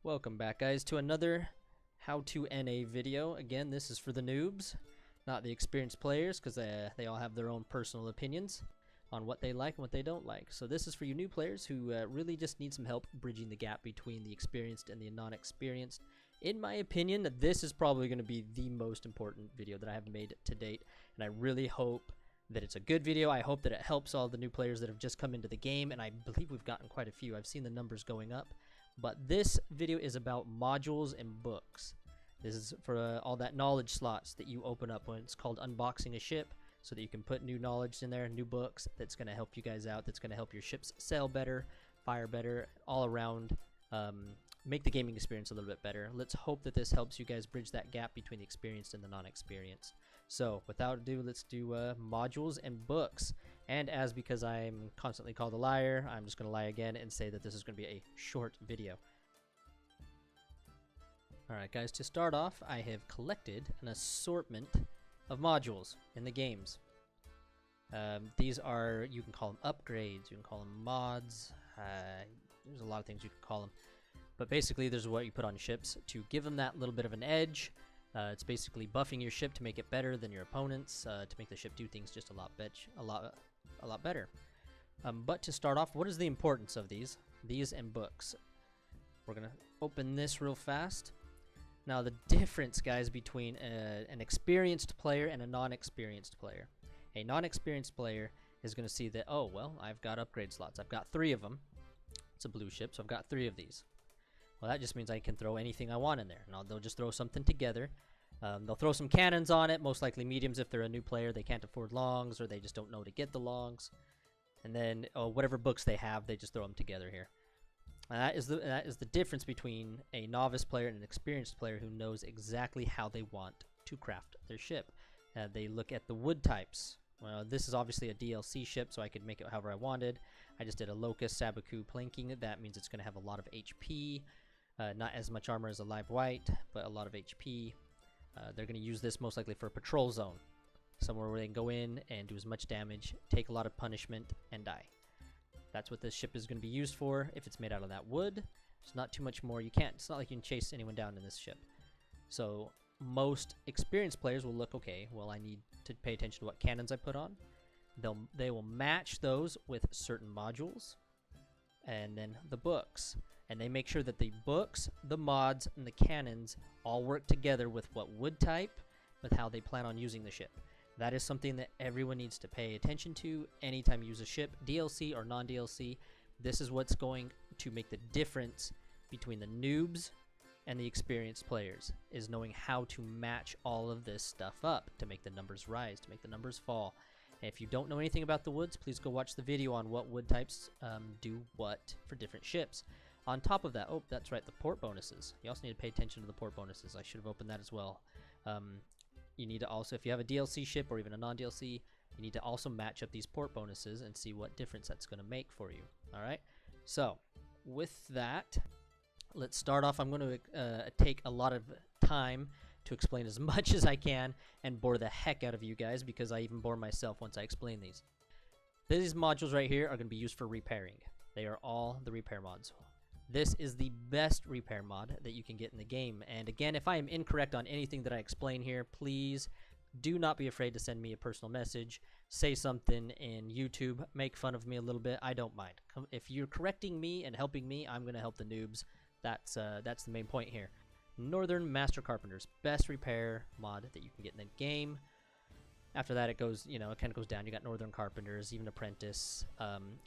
Welcome back, guys, to another How to NA video. Again, this is for the noobs, not the experienced players, because they all have their own personal opinions on what they like and what they don't like. So this is for you new players who really just need some help bridging the gap between the experienced and the non-experienced. In my opinion, this is probably going to be the most important video that I have made to date, and I really hope that it's a good video. I hope that it helps all the new players that have just come into the game, and I believe we've gotten quite a few. I've seen the numbers going up. But this video is about modules and books. This is for all that knowledge slots that you open up when it's called unboxing a ship, so that you can put new knowledge in there, new books that's going to help you guys out, that's going to help your ships sail better, fire better, all around, make the gaming experience a little bit better. Let's hope that this helps you guys bridge that gap between the experienced and the non-experienced. So without ado, let's do modules and books. And as because I'm constantly called a liar, I'm just going to lie again and say that this is going to be a short video. Alright guys, to start off, I have collected an assortment of modules in the games. These are, you can call them upgrades, you can call them mods, there's a lot of things you can call them. But basically, there's what you put on ships to give them that little bit of an edge. It's basically buffing your ship to make it better than your opponents, to make the ship do things just a lot better. But to start off, what is the importance of these and books? We're gonna open this real fast. Now, the difference, guys, between an experienced player and a non-experienced player. A non-experienced player is going to see that, oh, well, I've got upgrade slots. I've got 3 of them. It's a blue ship, so I've got 3 of these. Well, that just means I can throw anything I want in there. Now, they'll just throw something together. They'll throw some cannons on it, most likely mediums if they're a new player. They can't afford longs, or they just don't know to get the longs. And then whatever books they have, they just throw them together here. That is the difference between a novice player and an experienced player who knows exactly how they want to craft their ship. They look at the wood types. Well, this is obviously a DLC ship, so I could make it however I wanted. I just did a Locust Sabaku planking. That means it's going to have a lot of HP. Not as much armor as a live white, but a lot of HP. They're going to use this most likely for a patrol zone. Somewhere where they can go in and do as much damage, take a lot of punishment, and die. That's what this ship is going to be used for. If it's made out of that wood, there's not too much more. It's not like you can chase anyone down in this ship. So most experienced players will look, okay, well, I need to pay attention to what cannons I put on. They will match those with certain modules, and then the books. And they make sure that the books, the mods, and the cannons all work together with what wood type, with how they plan on using the ship. That is something that everyone needs to pay attention to anytime you use a ship, DLC or non-DLC. This is what's going to make the difference between the noobs and the experienced players, is knowing how to match all of this stuff up to make the numbers rise, to make the numbers fall. And if you don't know anything about the woods, please go watch the video on what wood types do what for different ships. On top of that, oh, that's right, the port bonuses. You also need to pay attention to the port bonuses. I should have opened that as well. You need to also, if you have a DLC ship or even a non-DLC, you need to also match up these port bonuses and see what difference that's going to make for you. All right. So with that, let's start off. I'm going to take a lot of time to explain as much as I can and bore the heck out of you guys, because I even bore myself once I explain these. These modules right here are going to be used for repairing. They are all the repair mods. This is the best repair mod that you can get in the game. And again, if I am incorrect on anything that I explain here, please do not be afraid to send me a personal message. Say something in YouTube. Make fun of me a little bit. I don't mind. If you're correcting me and helping me, I'm going to help the noobs. That's the main point here. Northern Master Carpenters. Best repair mod that you can get in the game. After that, it goes, it kind of goes down. You got Northern Carpenters, even Apprentice.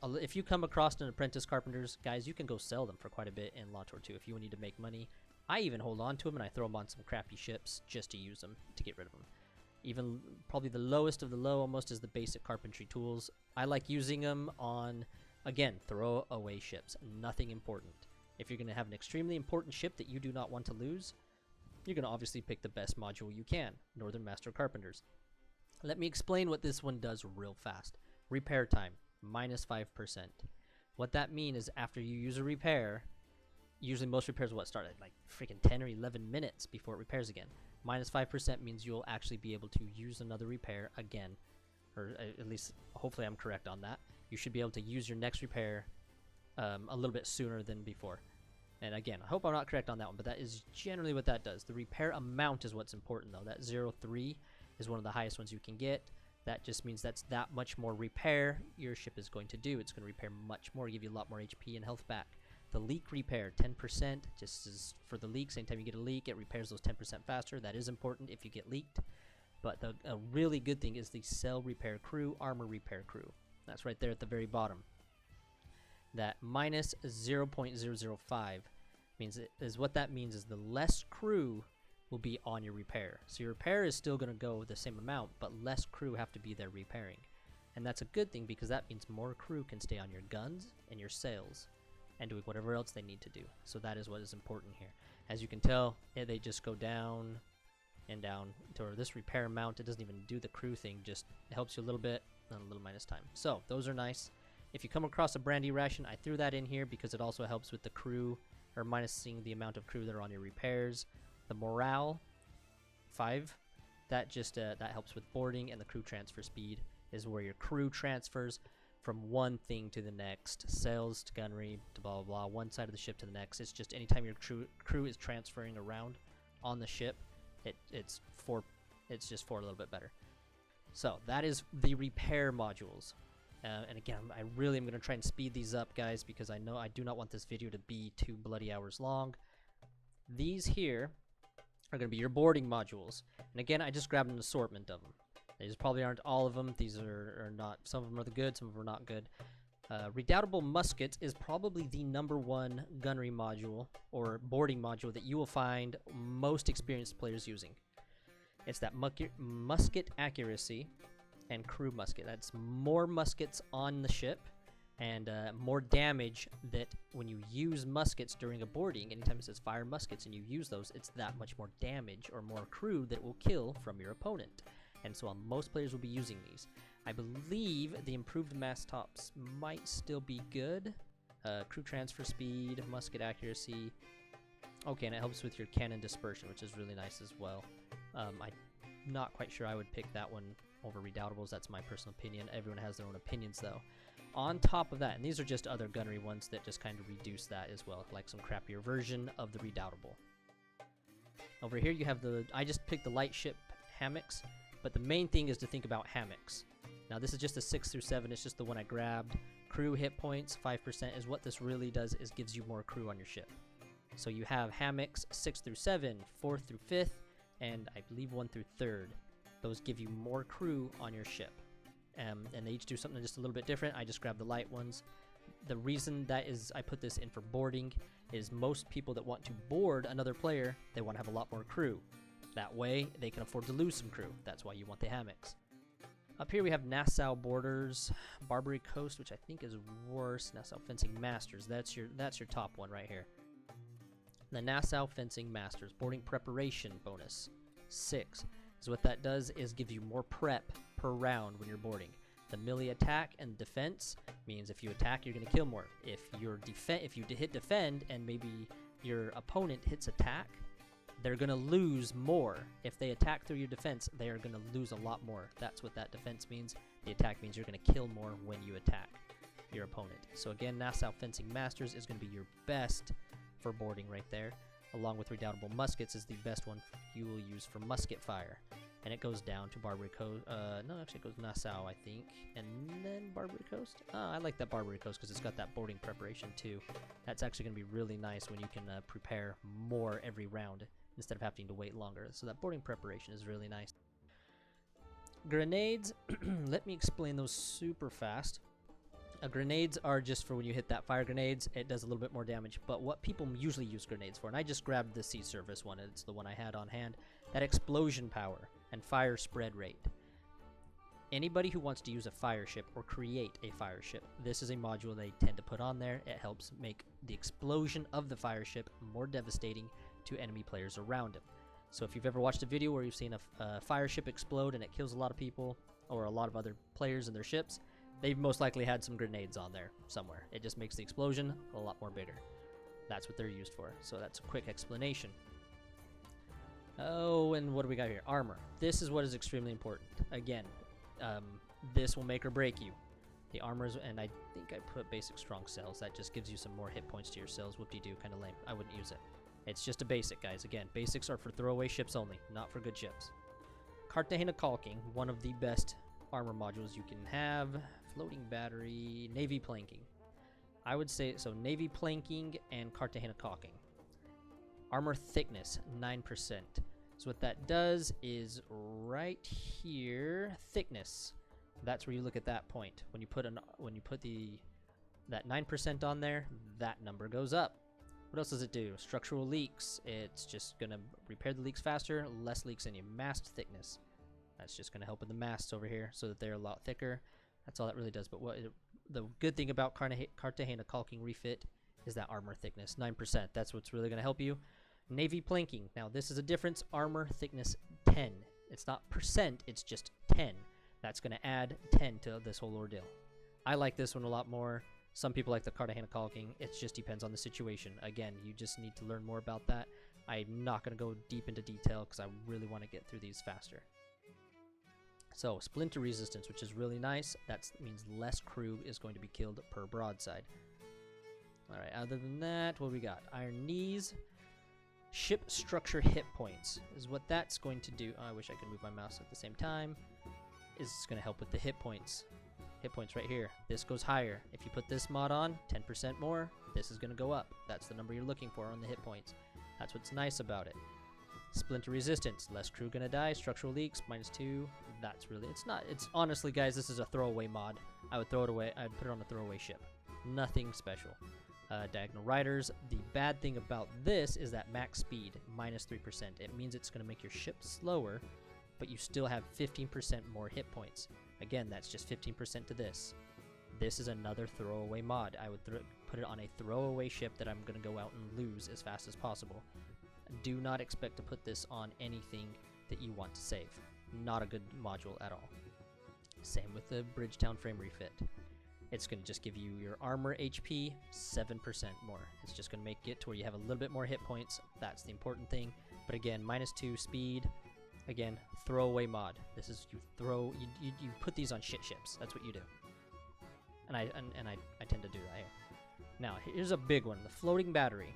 If you come across an Apprentice Carpenters, guys, you can go sell them for quite a bit in LOTOR 2 if you need to make money. I even hold on to them and I throw them on some crappy ships just to use them, to get rid of them. Even probably the lowest of the low almost is the basic carpentry tools. I like using them on, again, throw away ships. Nothing important. If you're going to have an extremely important ship that you do not want to lose, you're going to obviously pick the best module you can, Northern Master Carpenters. Let me explain what this one does real fast. Repair time, minus 5%. What that means is after you use a repair, usually most repairs will start at like freaking 10 or 11 minutes before it repairs again. Minus 5% means you'll actually be able to use another repair again. Or at least, hopefully I'm correct on that. You should be able to use your next repair a little bit sooner than before. And again, I hope I'm not correct on that one, but that is generally what that does. The repair amount is what's important, though. That 0.3 is one of the highest ones you can get. That just means that's that much more repair your ship is going to do. It's going to repair much more, give you a lot more HP and health back. The leak repair, 10%, just as for the leaks. Anytime you get a leak, it repairs those 10% faster. That is important if you get leaked. But a really good thing is the cell repair crew, armor repair crew. That's right there at the very bottom. That minus 0.005 means what that means is the less crew will be on your repair. So your repair is still going to go the same amount, but less crew have to be there repairing. And that's a good thing because that means more crew can stay on your guns and your sails and doing whatever else they need to do. So that is what is important here. As you can tell, they just go down and down to this repair amount. It doesn't even do the crew thing, just helps you a little bit and a little minus time. So those are nice. If you come across a brandy ration, I threw that in here because it also helps with the crew, or minusing the amount of crew that are on your repairs. The morale, 5, that just that helps with boarding, and the crew transfer speed is where your crew transfers from one thing to the next, sails to gunnery to blah blah blah, one side of the ship to the next. It's just anytime your crew is transferring around on the ship, it's just 4 a little bit better. So that is the repair modules. And again, I really am going to try and speed these up, guys, because I know I do not want this video to be 2 bloody hours long. These here are going to be your boarding modules. And again, I just grabbed an assortment of them. These probably aren't all of them. These are not. Some of them are the good, some of them are not good. Redoubtable muskets is probably the #1 gunnery module or boarding module that you will find most experienced players using. It's that musket accuracy and crew musket. That's more muskets on the ship and more damage that when you use muskets during a boarding, anytime it says fire muskets and you use those, it's that much more damage or more crew that it will kill from your opponent. And so most players will be using these. I believe the improved mast tops might still be good. Crew transfer speed, musket accuracy. Okay, and it helps with your cannon dispersion, which is really nice as well. I'm not quite sure I would pick that one over Redoubtables. That's my personal opinion. Everyone has their own opinions, though. On top of that, and these are just other gunnery ones that just kind of reduce that as well, like some crappier version of the Redoubtable. Over here you have I just picked the light ship hammocks, but the main thing is to think about hammocks. Now this is just a 6 through 7, it's just the one I grabbed. Crew hit points, 5% is what this really does, is gives you more crew on your ship. So you have hammocks 6 through 7, 4 through 5th, and I believe 1 through 3rd. Those give you more crew on your ship. And they each do something just a little bit different. I just grabbed the light ones. The reason that is I put this in for boarding is most people that want to board another player, they want to have a lot more crew. That way they can afford to lose some crew. That's why you want the hammocks. Up here we have Nassau Borders, Barbary Coast, which I think is worse. Nassau Fencing Masters. That's your top one right here. The Nassau Fencing Masters boarding preparation bonus 6. So what that does is give you more prep per round when you're boarding. The melee attack and defense means if you attack, you're going to kill more. If you hit defend and maybe your opponent hits attack, they're going to lose more. If they attack through your defense, they are going to lose a lot more. That's what that defense means. The attack means you're going to kill more when you attack your opponent. So again, Nassau Fencing Masters is going to be your best for boarding right there. Along with Redoubtable Muskets is the best one you will use for musket fire. And it goes down to Barbary Coast. No, actually it goes Nassau, I think. And then Barbary Coast. I like that Barbary Coast because it's got that boarding preparation too. That's actually going to be really nice when you can prepare more every round instead of having to wait longer. So that boarding preparation is really nice. Grenades, let me explain those super fast. Grenades are just for when you hit that fire grenades, it does a little bit more damage. But what people usually use grenades for, and I just grabbed the Sea Service one, it's the one I had on hand, that explosion power and fire spread rate. Anybody who wants to use a fire ship or create a fire ship, this is a module they tend to put on there. It helps make the explosion of the fire ship more devastating to enemy players around him. So if you've ever watched a video where you've seen a fire ship explode and it kills a lot of people or a lot of other players and their ships, they've most likely had some grenades on there somewhere. It just makes the explosion a lot more bigger. That's what they're used for. So that's a quick explanation. Oh, and what do we got here? Armor. This is what is extremely important. Again, this will make or break you. The armors, and I think I put basic strong cells. That just gives you some more hit points to your cells. Whoop-de-doo, kind of lame. I wouldn't use it. It's just a basic, guys. Again, basics are for throwaway ships only, not for good ships. Cartagena caulking, one of the best armor modules you can have. Floating battery, navy planking. I would say, so navy planking and Cartagena caulking. Armor thickness, 9%. So what that does is right here, thickness. That's where you look at that point. When you put that 9% on there, that number goes up. What else does it do? Structural leaks. It's just gonna repair the leaks faster, less leaks in your mast thickness. That's just gonna help with the masts over here so that they're a lot thicker. That's all that really does. But the good thing about Cartagena caulking refit is that armor thickness, 9%. That's what's really gonna help you. Navy planking. Now this is a difference. Armor thickness 10. It's not percent. It's just 10. That's going to add 10 to this whole ordeal. I like this one a lot more. Some people like the Cartagena caulking. It just depends on the situation. Again, you just need to learn more about that. I'm not going to go deep into detail because I really want to get through these faster. So, splinter resistance, which is really nice. That means less crew is going to be killed per broadside. Alright, other than that, what do we got? Iron knees. Ship structure hit points is what that's going to do. Oh, I wish I could move my mouse at the same time. Is going to help with the hit points. Hit points right here. This goes higher. If you put this mod on, 10% more, this is going to go up. That's the number you're looking for on the hit points. That's what's nice about it. Splinter resistance. Less crew going to die. Structural leaks, -2. That's really, it's honestly, guys, this is a throwaway mod. I would throw it away. I'd put it on a throwaway ship. Nothing special. Diagonal riders. The bad thing about this is that max speed, -3%. It means it's going to make your ship slower, but you still have 15% more hit points. Again, that's just 15% to this. This is another throwaway mod. I would put it on a throwaway ship that I'm going to go out and lose as fast as possible. Do not expect to put this on anything that you want to save. Not a good module at all. Same with the Bridgetown frame refit. It's going to just give you your armor HP 7% more. It's just going to make it to where you have a little bit more hit points. That's the important thing. But again, -2 speed. Again, throwaway mod. This is you put these on shit ships. That's what you do. And I tend to do that here. Now, here's a big one, the floating battery.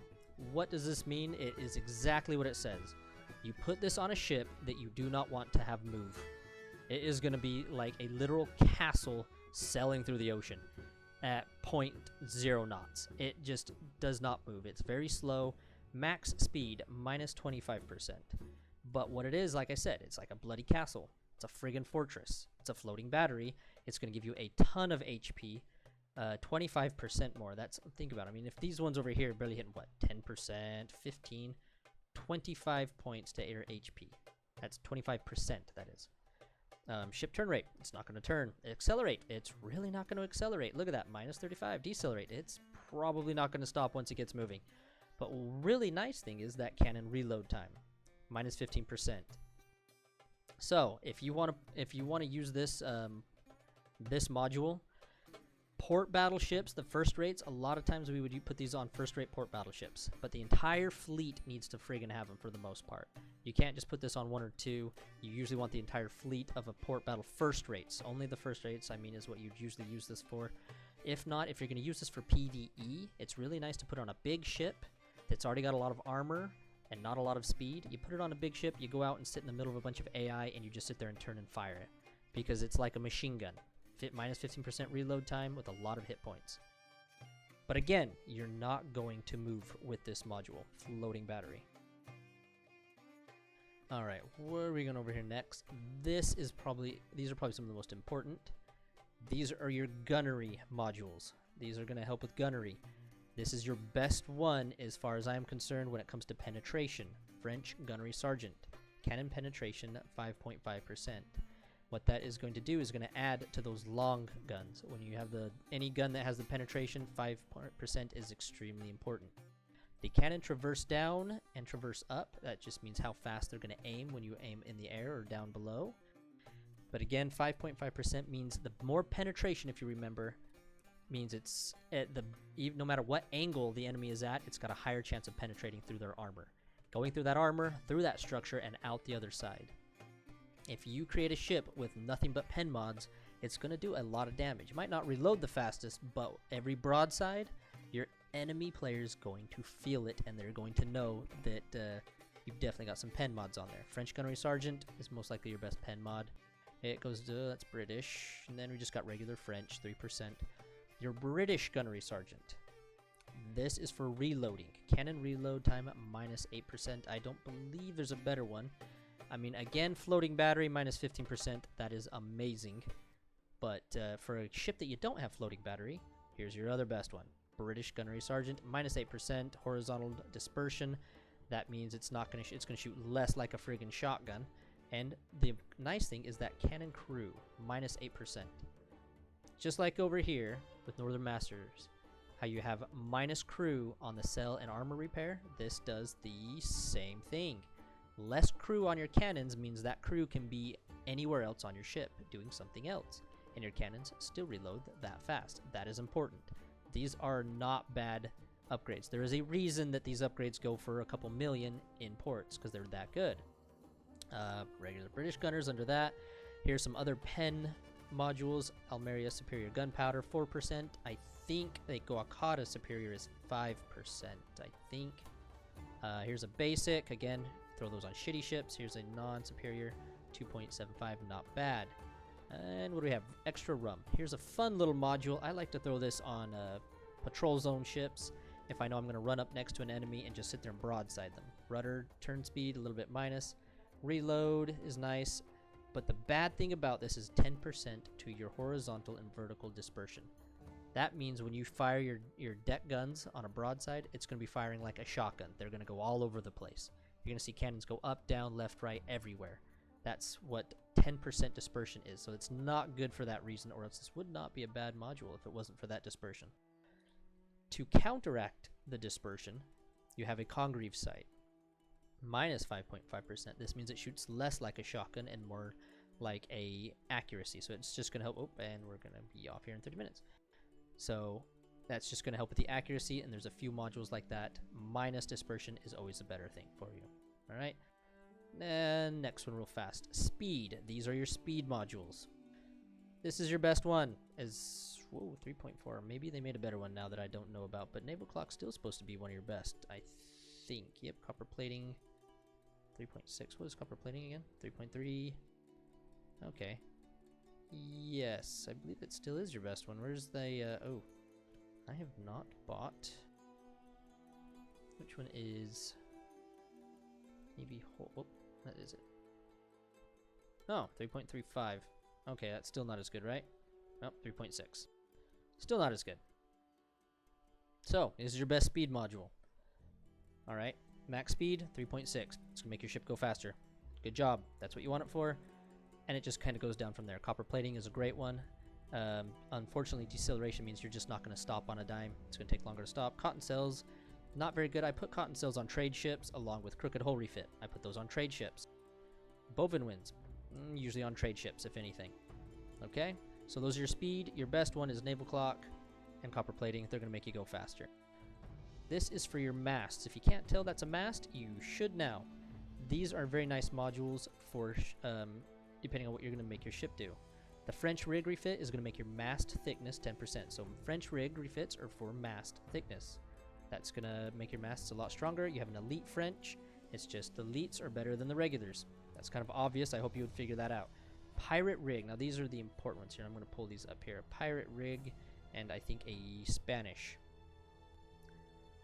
What does this mean? It is exactly what it says. You put this on a ship that you do not want to have move. It is going to be like a literal castle sailing through the ocean at 0.0 knots. It just does not move. It's very slow. Max speed, -25%. But what it is, like I said, it's like a bloody castle. It's a friggin' fortress. It's a floating battery. It's going to give you a ton of HP, 25% more. Think about it. I mean, if these ones over here barely hitting, what, 10%, 15, 25 points to your HP. That's 25%, that is. Ship turn rate. It's not going to turn. Accelerate. It's really not going to accelerate. Look at that, -35. Decelerate. It's probably not going to stop once it gets moving. But really nice thing is that cannon reload time. -15%. So if you want to use this this module, port battleships, the first rates, a lot of times we would put these on first rate port battleships, but the entire fleet needs to friggin' have them for the most part. You can't just put this on 1 or 2. You usually want the entire fleet of a port battle first rates. Only the first rates, I mean, is what you'd usually use this for. If not, if you're going to use this for PvE, it's really nice to put on a big ship that's already got a lot of armor and not a lot of speed. You put it on a big ship, you go out and sit in the middle of a bunch of AI, and you just sit there and turn and fire it. Because it's like a machine gun. -15% reload time with a lot of hit points. But again, you're not going to move with this module, floating battery. Alright, where are we going over here next? These are probably some of the most important. These are your gunnery modules. These are going to help with gunnery. This is your best one as far as I am concerned when it comes to penetration. French Gunnery Sergeant. Cannon penetration 5.5%. What that is going to do is going to add to those long guns. When you have any gun that has the penetration, 5% is extremely important. The cannon traverse down and traverse up. That just means how fast they're going to aim when you aim in the air or down below. But again, 5.5% means the more penetration, if you remember, means it's no matter what angle the enemy is at, it's got a higher chance of penetrating through their armor. Going through that armor, through that structure, and out the other side. If you create a ship with nothing but pen mods, it's going to do a lot of damage. You might not reload the fastest, but every broadside, your enemy player is going to feel it, and they're going to know that you've definitely got some pen mods on there. French Gunnery Sergeant is most likely your best pen mod. It goes to, that's British, and then we just got regular French, 3%. Your British Gunnery Sergeant. This is for reloading. Cannon reload time minus 8%. I don't believe there's a better one. I mean, again, floating battery minus 15%. That is amazing. But for a ship that you don't have floating battery, here's your other best one. British Gunnery Sergeant, minus 8% horizontal dispersion. That means it's not gonna it's gonna shoot less like a friggin' shotgun. And the nice thing is that cannon crew, minus 8%. Just like over here with Northern Masters, how you have minus crew on the cell and armor repair, this does the same thing. Less crew on your cannons means that crew can be anywhere else on your ship doing something else, and your cannons still reload that fast. That is important. These are not bad upgrades. There is a reason that these upgrades go for a couple million in ports, because they're that good. Regular British gunners under that. Here's some other pen modules. Almeria Superior Gunpowder, 4%. I think the Guacata Superior is 5%, I think. Here's a basic. Again, throw those on shitty ships. Here's a non-superior, 2.75, not bad. And what do we have? Extra rum. Here's a fun little module. I like to throw this on patrol zone ships if I know I'm going to run up next to an enemy and just sit there and broadside them. Rudder, turn speed, a little bit minus. Reload is nice, but the bad thing about this is 10% to your horizontal and vertical dispersion. That means when you fire your deck guns on a broadside, it's going to be firing like a shotgun. They're going to go all over the place. You're going to see cannons go up, down, left, right, everywhere. That's what 10% dispersion is, so it's not good for that reason, or else this would not be a bad module if it wasn't for that dispersion. To counteract the dispersion, you have a Congreve sight. Minus 5.5%. This means it shoots less like a shotgun and more like a accuracy, so it's just going to help. Oh, and we're going to be off here in 30 minutes. So that's just going to help with the accuracy, and there's a few modules like that. Minus dispersion is always a better thing for you. All right. And next one real fast. Speed. These are your speed modules. This is your best one. Whoa, 3.4. Maybe they made a better one now that I don't know about, but Naval Clock's still supposed to be one of your best, I think. Yep, copper plating. 3.6. What is copper plating again? 3.3. Okay. Yes, I believe it still is your best one. Where's the, oh. I have not bought. Which one is... Maybe, oh, that is it. Oh, 3.35. Okay, that's still not as good, right? Oh, 3.6. Still not as good. So, this is your best speed module. Alright, max speed, 3.6. It's going to make your ship go faster. Good job. That's what you want it for. And it just kind of goes down from there. Copper plating is a great one. Unfortunately, deceleration means you're just not going to stop on a dime. It's going to take longer to stop. Cotton cells, not very good. I put cotton cells on trade ships along with crooked hull refit. I put those on trade ships. Bovine winds, usually on trade ships, if anything. Okay, so those are your speed. Your best one is naval clock and copper plating. They're going to make you go faster. This is for your masts. If you can't tell that's a mast, you should now. These are very nice modules for depending on what you're going to make your ship do. The French rig refit is going to make your mast thickness 10%. So French rig refits are for mast thickness. That's going to make your masts a lot stronger. You have an elite French. It's just the elites are better than the regulars. That's kind of obvious. I hope you would figure that out. Pirate rig. Now these are the important ones here. I'm going to pull these up here. Pirate rig and I think a Spanish.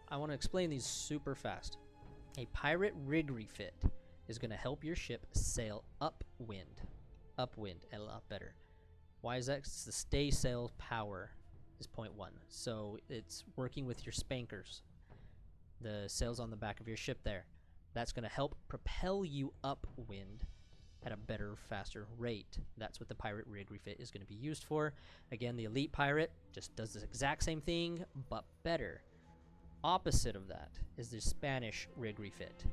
I want to explain these super fast. A pirate rig refit is going to help your ship sail upwind. Upwind a lot better. Why is that? It's the stay sail power is 0.1. So it's working with your spankers. The sails on the back of your ship there. That's going to help propel you upwind at a better, faster rate. That's what the pirate rig refit is going to be used for. Again, the elite pirate just does the exact same thing, but better. Opposite of that is the Spanish rig refit.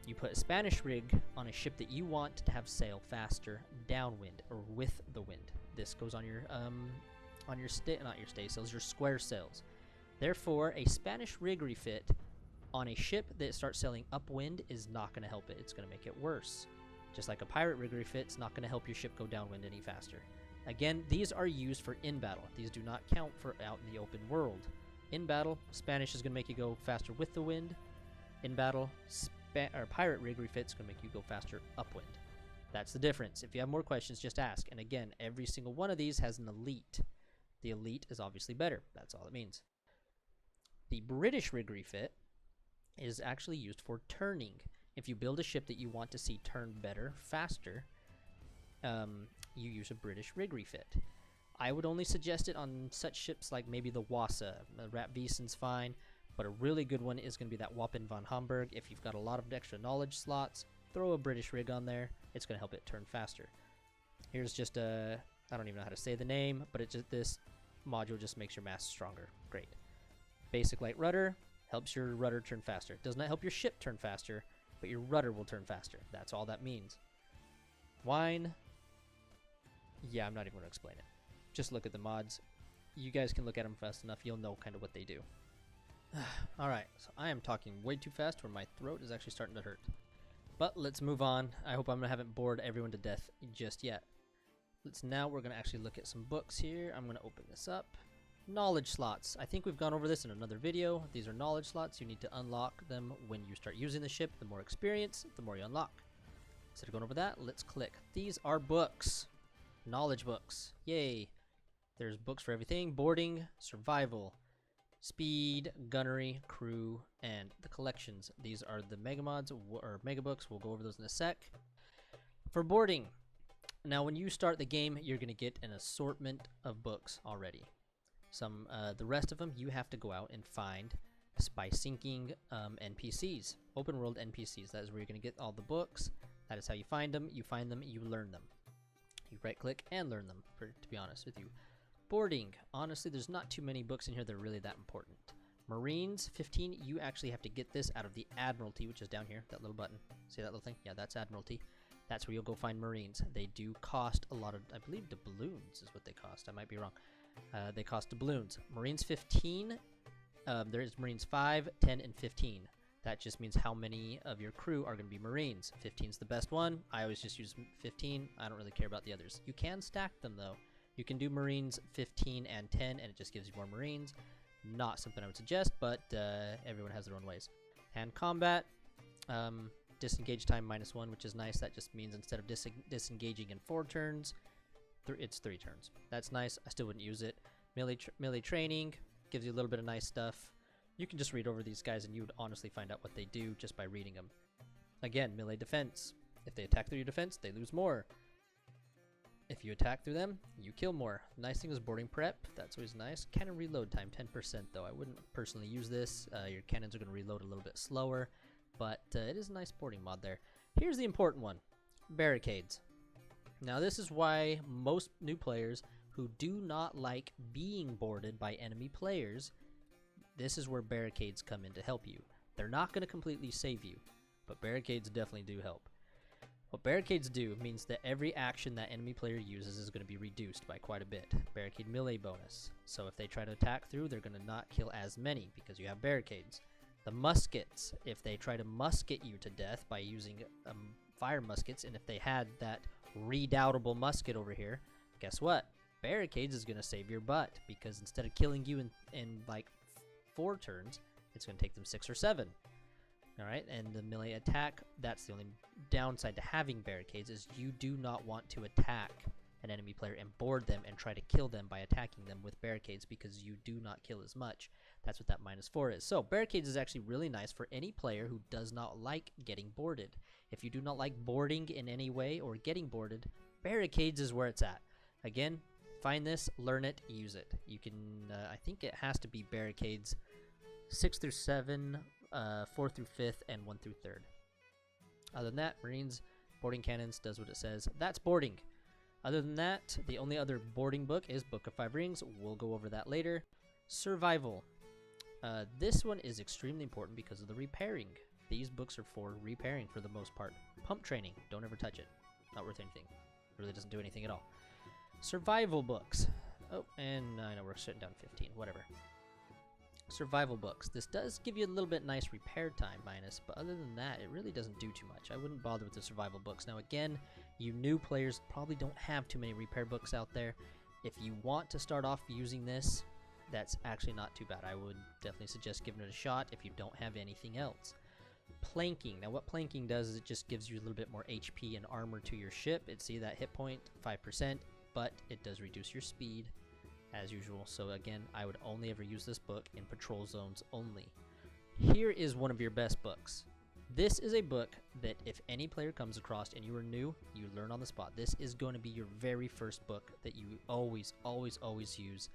You put a Spanish rig on a ship that you want to have sail faster downwind or with the wind. This goes on your not your stay sails, your square sails. Therefore, a Spanish rig refit on a ship that starts sailing upwind is not going to help it. It's going to make it worse. Just like a pirate rig refit, it's not going to help your ship go downwind any faster. Again, these are used for in battle. These do not count for out in the open world. In battle, Spanish is going to make you go faster with the wind. In battle, pirate rig refit is going to make you go faster upwind. That's the difference. If you have more questions, just ask. And again, every single one of these has an elite. The elite is obviously better. That's all it means. The British rig refit is actually used for turning. If you build a ship that you want to see turn better, faster, you use a British rig refit. I would only suggest it on such ships like maybe the Wassa. The Rapvisen's fine, but a really good one is going to be that Wappen von Hamburg. If you've got a lot of extra knowledge slots, throw a British rig on there. It's going to help it turn faster. Here's just a, I don't even know how to say the name, but this module just makes your mast stronger. Great. Basic light rudder helps your rudder turn faster. It does not help your ship turn faster, but your rudder will turn faster. That's all that means. Wine. Yeah, I'm not even going to explain it. Just look at the mods. You guys can look at them fast enough. You'll know kind of what they do. Alright, so I am talking way too fast where my throat is actually starting to hurt. But let's move on. I hope I haven't bored everyone to death just yet. We're going to actually look at some books here. I'm going to open this up. Knowledge slots. I think we've gone over this in another video. These are knowledge slots. You need to unlock them when you start using the ship. The more experience, the more you unlock. Instead of going over that, let's click. These are books. Knowledge books. Yay. There's books for everything. Boarding, survival, speed, gunnery, crew, and the collections. These are the mega mods or mega books. We'll go over those in a sec. For boarding. Now when you start the game, you're going to get an assortment of books already. The rest of them you have to go out and find by syncing NPCs. Open world NPCs. That is where you're going to get all the books. That is how you find them. You find them, you learn them. You right click and learn them, to be honest with you. Boarding. Honestly, there's not too many books in here that are really that important. Marines 15, you actually have to get this out of the Admiralty, which is down here, that little button. See that little thing? Yeah, that's Admiralty. That's where you'll go find Marines. They do cost a lot of, I believe doubloons is what they cost. I might be wrong. They cost doubloons. Marines 15, there is Marines 5, 10, and 15. That just means how many of your crew are going to be Marines. 15 is the best one. I always just use 15. I don't really care about the others. You can stack them, though. You can do Marines 15 and 10, and it just gives you more Marines. Not something I would suggest, but everyone has their own ways. Hand combat, disengage time -1, which is nice. That just means instead of disengaging in 4 turns, it's 3 turns. That's nice. I still wouldn't use it. Melee training gives you a little bit of nice stuff. You can just read over these guys and you would honestly find out what they do just by reading them. Again, melee defense. If they attack through your defense, they lose more. If you attack through them, you kill more. Nice thing is boarding prep. That's always nice. Cannon reload time, 10% though. I wouldn't personally use this. Your cannons are going to reload a little bit slower, but it is a nice boarding mod there. Here's the important one. Barricades. Now this is why most new players who do not like being boarded by enemy players, this is where barricades come in to help you. They're not going to completely save you, but barricades definitely do help. What barricades do means that every action that enemy player uses is going to be reduced by quite a bit. Barricade melee bonus. So if they try to attack through, they're going to not kill as many because you have barricades. The muskets, if they try to musket you to death by using fire muskets, and if they had that redoubtable musket over here, guess what? Barricades is going to save your butt because instead of killing you in like 4 turns, it's going to take them 6 or 7. Alright, and the melee attack, that's the only downside to having barricades, is you do not want to attack an enemy player and board them and try to kill them by attacking them with barricades because you do not kill as much. That's what that -4 is. So barricades is actually really nice for any player who does not like getting boarded. If you do not like boarding in any way or getting boarded, barricades is where it's at. Again, find this, learn it, use it. You can, I think it has to be barricades 6 through 7, 4 through 5th, and 1 through 3rd. Other than that, Marines, boarding cannons, does what it says. That's boarding. Other than that, the only other boarding book is Book of 5 Rings. We'll go over that later. Survival. This one is extremely important because of the repairing. These books are for repairing for the most part. Pump training. Don't ever touch it. Not worth anything. It really doesn't do anything at all. Survival books. Oh, and I know we're shutting down 15. Whatever. survival books. This does give you a little bit nice repair time minus, but other than that, it really doesn't do too much. I wouldn't bother with the survival books. Now again, you new players probably don't have too many repair books out there. If you want to start off using this, that's actually not too bad. I would definitely suggest giving it a shot if you don't have anything else. Planking. Now what planking does is it just gives you a little bit more HP and armor to your ship. See that hit point, 5%, but it does reduce your speed as usual. So again, I would only ever use this book in patrol zones only. Here is one of your best books. This is a book that if any player comes across and you are new, you learn on the spot. This is going to be your very first book that you always use.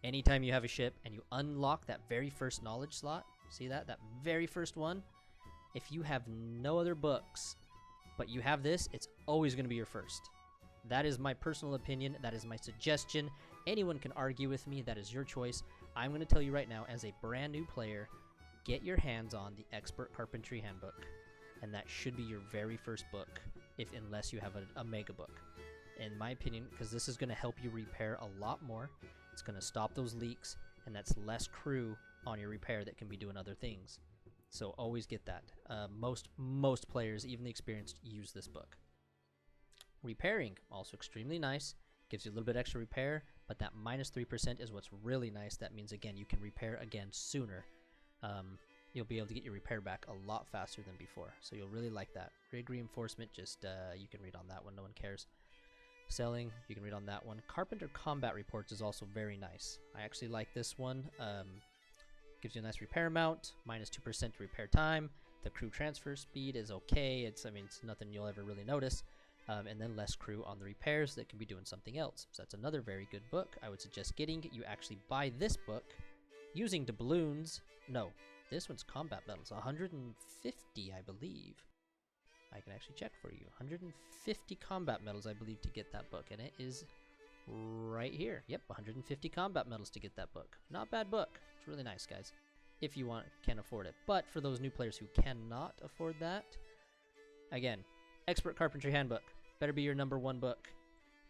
Anytime you have a ship and you unlock that very first knowledge slot, see that very first one? If you have no other books, but you have this, it's always going to be your first. That is my personal opinion. That is my suggestion. Anyone can argue with me. That is your choice. I'm going to tell you right now, as a brand new player, get your hands on the Expert Carpentry Handbook. And that should be your very first book, unless you have a mega book. In my opinion, because this is going to help you repair a lot more. It's going to stop those leaks, and that's less crew on your repair that can be doing other things. So always get that. Most players, even the experienced, use this book. Repairing, also extremely nice. Gives you a little bit extra repair, but that minus 3% is what's really nice. That means, again, you can repair again sooner. You'll be able to get your repair back a lot faster than before. So you'll really like that. Rig reinforcement, just you can read on that one. No one cares. Selling, you can read on that one. Carpenter combat reports is also very nice. I actually like this one. Gives you a nice repair amount, minus 2% repair time. The crew transfer speed is okay. It's nothing you'll ever really notice. And then less crew on the repairs that can be doing something else. So that's another very good book. I would suggest getting. You actually buy this book using doubloons. No, this one's combat medals. 150, I believe. I can actually check for you. 150 combat medals, I believe, to get that book. And it is right here. Yep, 150 combat medals to get that book. Not bad book. It's really nice, guys, if you can afford it. But for those new players who cannot afford that, again, Expert Carpentry Handbook. Better be your #1 book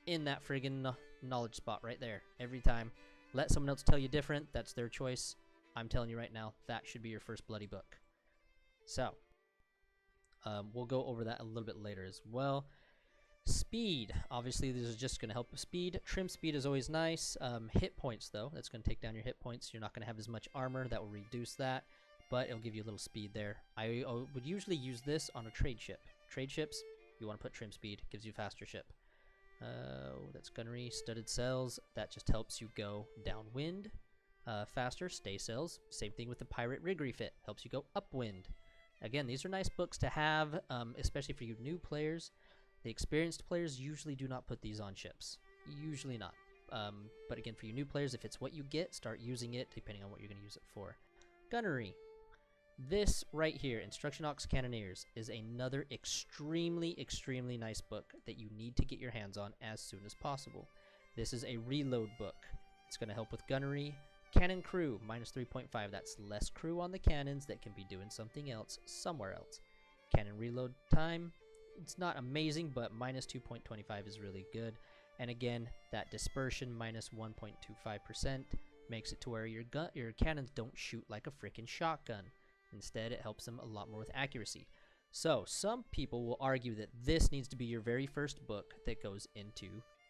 in that friggin' knowledge spot right there. Every time. Let someone else tell you different. That's their choice. I'm telling you right now, that should be your first bloody book. So, we'll go over that a little bit later as well. Speed. Obviously, this is just going to help with speed. Trim speed is always nice. Hit points, though. That's going to take down your hit points. You're not going to have as much armor. That will reduce that. But it'll give you a little speed there. I would usually use this on a trade ship. Trade ships, you want to put trim speed. Gives you faster ship. That's gunnery. Studded sails. That just helps you go downwind faster. Stay sails. Same thing with the pirate rig refit. Helps you go upwind. Again, these are nice books to have, especially for you new players. The experienced players usually do not put these on ships. Usually not. But again, for you new players, if it's what you get, start using it depending on what you're going to use it for. Gunnery. This right here, Instruction Ox Cannoneers, is another extremely nice book that you need to get your hands on as soon as possible. This is a reload book. It's going to help with gunnery. Cannon crew, minus 3.5. That's less crew on the cannons that can be doing something else somewhere else. Cannon reload time. It's not amazing, but minus 2.25 is really good. And again, that dispersion, minus 1.25%, makes it to where your cannons don't shoot like a freaking shotgun. Instead, it helps them a lot more with accuracy. So, some people will argue that this needs to be your very first book that goes into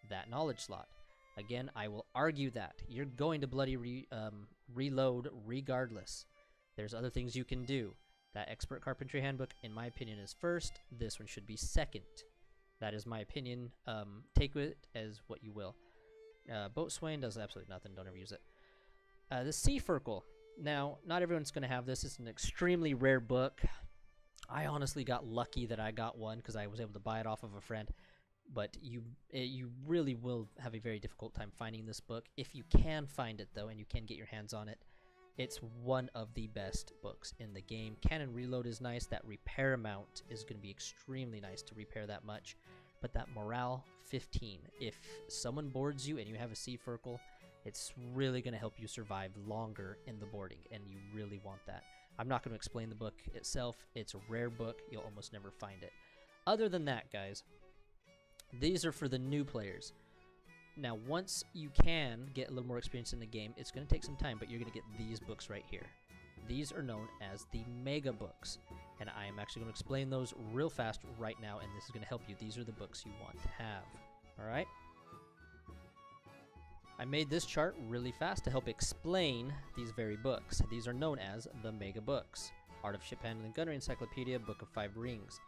that knowledge slot. Again, I will argue that. You're going to bloody reload regardless. There's other things you can do. That Expert Carpentry Handbook, in my opinion, is first. This one should be second. That is my opinion. Take it as what you will. Boatswain does absolutely nothing. Don't ever use it. The Sea Furkle. Now, not everyone's going to have this. It's an extremely rare book. I honestly got lucky that I got one because I was able to buy it off of a friend. But you really will have a very difficult time finding this book. If you can find it, though, and you can get your hands on it, it's one of the best books in the game. Cannon reload is nice. That repair amount is going to be extremely nice to repair that much. But that morale, 15. If someone boards you and you have a Sea Furkle, it's really going to help you survive longer in the boarding, and you really want that. I'm not going to explain the book itself. It's a rare book. You'll almost never find it. Other than that, guys, these are for the new players. Now, once you can get a little more experience in the game, it's going to take some time, but you're going to get these books right here. These are known as the Mega Books, and I am actually going to explain those real fast right now, and this is going to help you. These are the books you want to have. All right? I made this chart really fast to help explain these very books. These are known as the Mega Books. Art of Ship Handling, Gunnery Encyclopedia, Book of 5 Rings.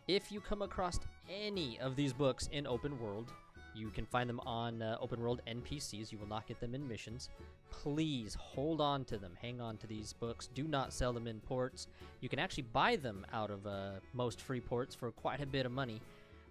If you come across any of these books in open world, you can find them on open world NPCs. You will not get them in missions. Please hold on to them. Hang on to these books. Do not sell them in ports. You can actually buy them out of most free ports for quite a bit of money.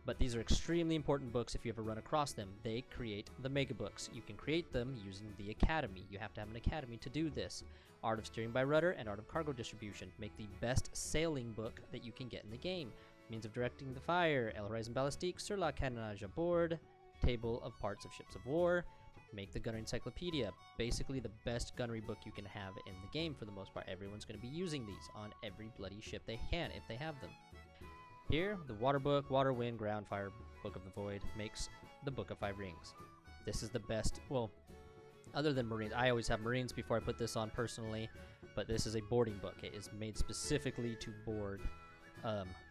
But these are extremely important books if you ever run across them. They create the Mega Books. You can create them using the Academy. You have to have an Academy to do this. Art of Steering by Rudder and Art of Cargo Distribution make the best sailing book that you can get in the game. Means of Directing the Fire, El Horizon Ballistique, Sur la Cannonage Aboard, Table of Parts of Ships of War, make the Gunnery Encyclopedia. Basically the best gunnery book you can have in the game for the most part. Everyone's going to be using these on every bloody ship they can if they have them. Here, the Water Book, Water, Wind, Ground, Fire, Book of the Void makes the Book of 5 Rings. This is the best, well, other than Marines. I always have Marines before I put this on personally, but this is a boarding book. It is made specifically to board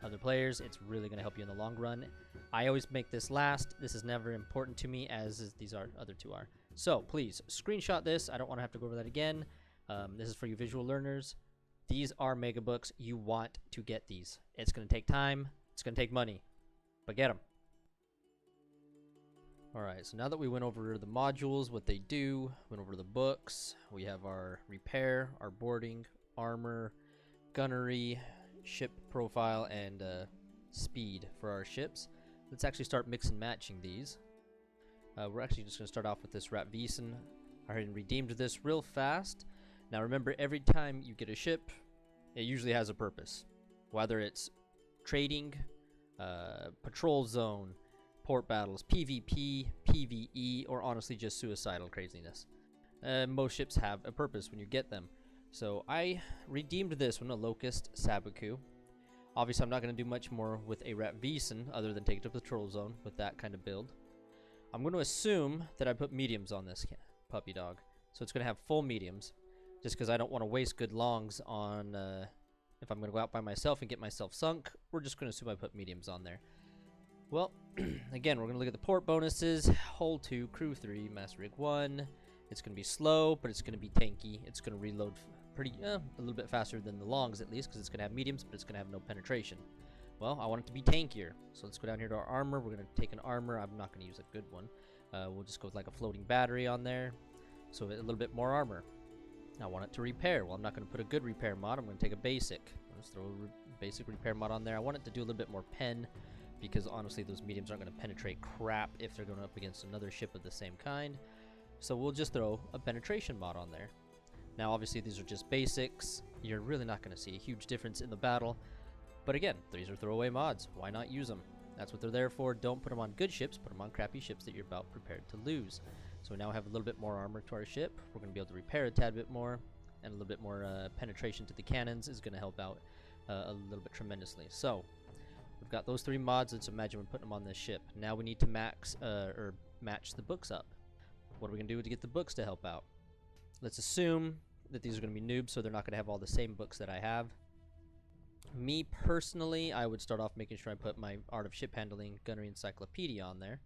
other players. It's really going to help you in the long run. I always make this last. This is never important to me, as these other two are. So please screenshot this. I don't want to have to go over that again. This is for you visual learners. These are Mega Books. You want to get these. It's going to take time. It's going to take money, but get them. Alright, so now that we went over the modules, what they do, went over the books, we have our repair, our boarding, armor, gunnery, ship profile, and speed for our ships. Let's actually start mix and matching these. We're actually just going to start off with this Rat Wiesen. I already redeemed this real fast. Now remember, every time you get a ship, it usually has a purpose. Whether it's trading, patrol zone, port battles, PvP, PvE, or honestly just suicidal craziness. Most ships have a purpose when you get them. So I redeemed this one, a Locust Sabaku. Obviously I'm not going to do much more with a Rat Wiesen other than take it to the patrol zone with that kind of build. I'm going to assume that I put mediums on this puppy dog. So it's going to have full mediums, just because I don't want to waste good longs on if I'm going to go out by myself and get myself sunk. We're just going to assume I put mediums on there. Well, again, we're going to look at the port bonuses. Hull 2, Crew 3, Master Rig 1. It's going to be slow, but it's going to be tanky. It's going to reload pretty a little bit faster than the longs, at least, because it's going to have mediums, but it's going to have no penetration. Well, I want it to be tankier. So let's go down here to our armor. We're going to take an armor. I'm not going to use a good one. We'll just go with like a floating battery on there. So a little bit more armor. I want it to repair. Well, I'm not going to put a good repair mod. I'm going to take a basic. Let's throw a basic repair mod on there. I want it to do a little bit more pen, because honestly those mediums aren't going to penetrate crap if they're going up against another ship of the same kind. So we'll just throw a penetration mod on there. Now obviously these are just basics. You're really not going to see a huge difference in the battle. But again, these are throwaway mods. Why not use them? That's what they're there for. Don't put them on good ships. Put them on crappy ships that you're about prepared to lose. So we now have a little bit more armor to our ship. We're going to be able to repair a tad bit more. And a little bit more penetration to the cannons is going to help out a little bit tremendously. So we've got those 3 mods. Let's imagine we're putting them on this ship. Now we need to match the books up. What are we going to do to get the books to help out? Let's assume that these are going to be noobs, so they're not going to have all the same books that I have. Me personally, I would start off making sure I put my Art of Ship Handling Gunnery Encyclopedia on there.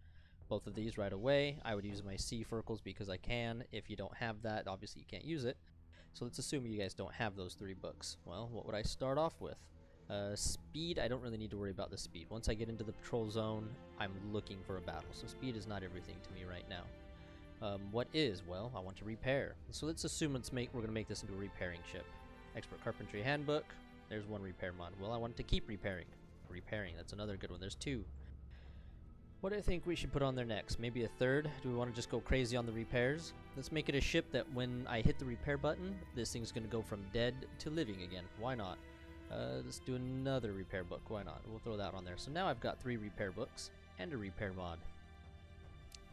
Both of these right away. I would use my Sea Furcles because I can. If you don't have that, obviously you can't use it. So let's assume you guys don't have those 3 books. Well, what would I start off with? Speed, I don't really need to worry about the speed. Once I get into the patrol zone, I'm looking for a battle. So speed is not everything to me right now. What is? Well, I want to repair. So let's assume we're going to make this into a repairing ship. Expert Carpentry Handbook. There's 1 repair mod. Well, I want to keep repairing. Repairing, that's another good one. There's 2. What do I think we should put on there next? Maybe a 3rd? Do we want to just go crazy on the repairs? Let's make it a ship that when I hit the repair button, this thing's going to go from dead to living again. Why not? Let's do another repair book. Why not? We'll throw that on there. So now I've got 3 repair books and a repair mod.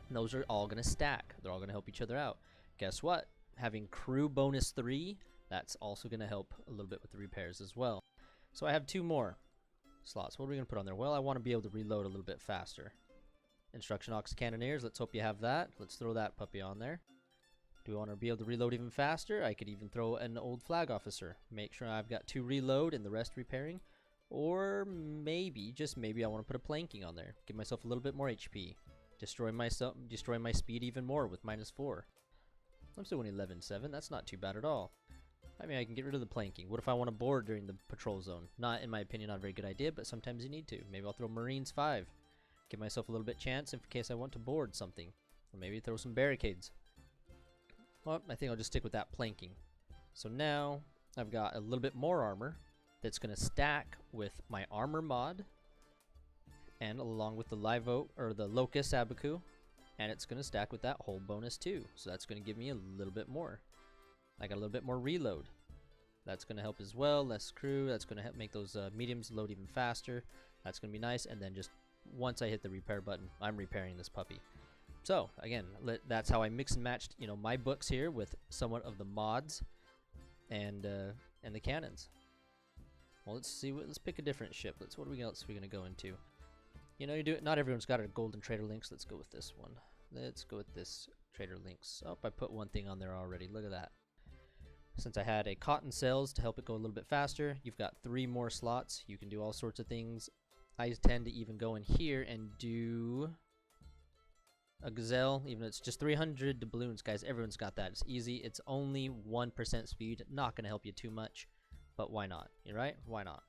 And those are all going to stack. They're all going to help each other out. Guess what? Having crew bonus 3, that's also going to help a little bit with the repairs as well. So I have 2 more slots. What are we going to put on there? Well, I want to be able to reload a little bit faster. Instruction Ox Cannoneers, let's hope you have that. Let's throw that puppy on there. Do we want to be able to reload even faster? I could even throw an old Flag Officer. Make sure I've got 2 reload and the rest repairing. Or maybe, just maybe, I want to put a planking on there. Give myself a little bit more HP. Destroy my speed even more with -4. I'm still only 11-7. That's not too bad at all. I mean, I can get rid of the planking. What if I want to board during the patrol zone? Not, in my opinion, not a very good idea, but sometimes you need to. Maybe I'll throw Marines 5. Give myself a little bit chance in case I want to board something. Or maybe throw some barricades. Well, I think I'll just stick with that planking. So now I've got a little bit more armor that's going to stack with my armor mod and along with the live oak or the locust abaku, and it's going to stack with that whole bonus too. So that's going to give me a little bit more. I got a little bit more reload. That's going to help as well. Less crew. That's going to help make those mediums load even faster. That's going to be nice. And then just once I hit the repair button, I'm repairing this puppy. So again, that's how I mix and matched, you know, my books here with somewhat of the mods and the cannons. Well, let's see. Let's pick a different ship. What else are we gonna go into? You know, not everyone's got a golden trader links. Let's go with this one. Let's go with this trader links. Oh, I put one thing on there already. Look at that. Since I had a cotton cells to help it go a little bit faster, you've got 3 more slots. You can do all sorts of things. I tend to even go in here and do a gazelle, even though it's just 300 doubloons, guys. Everyone's got that. It's easy. It's only 1% speed. Not going to help you too much, but why not? You're right? Why not?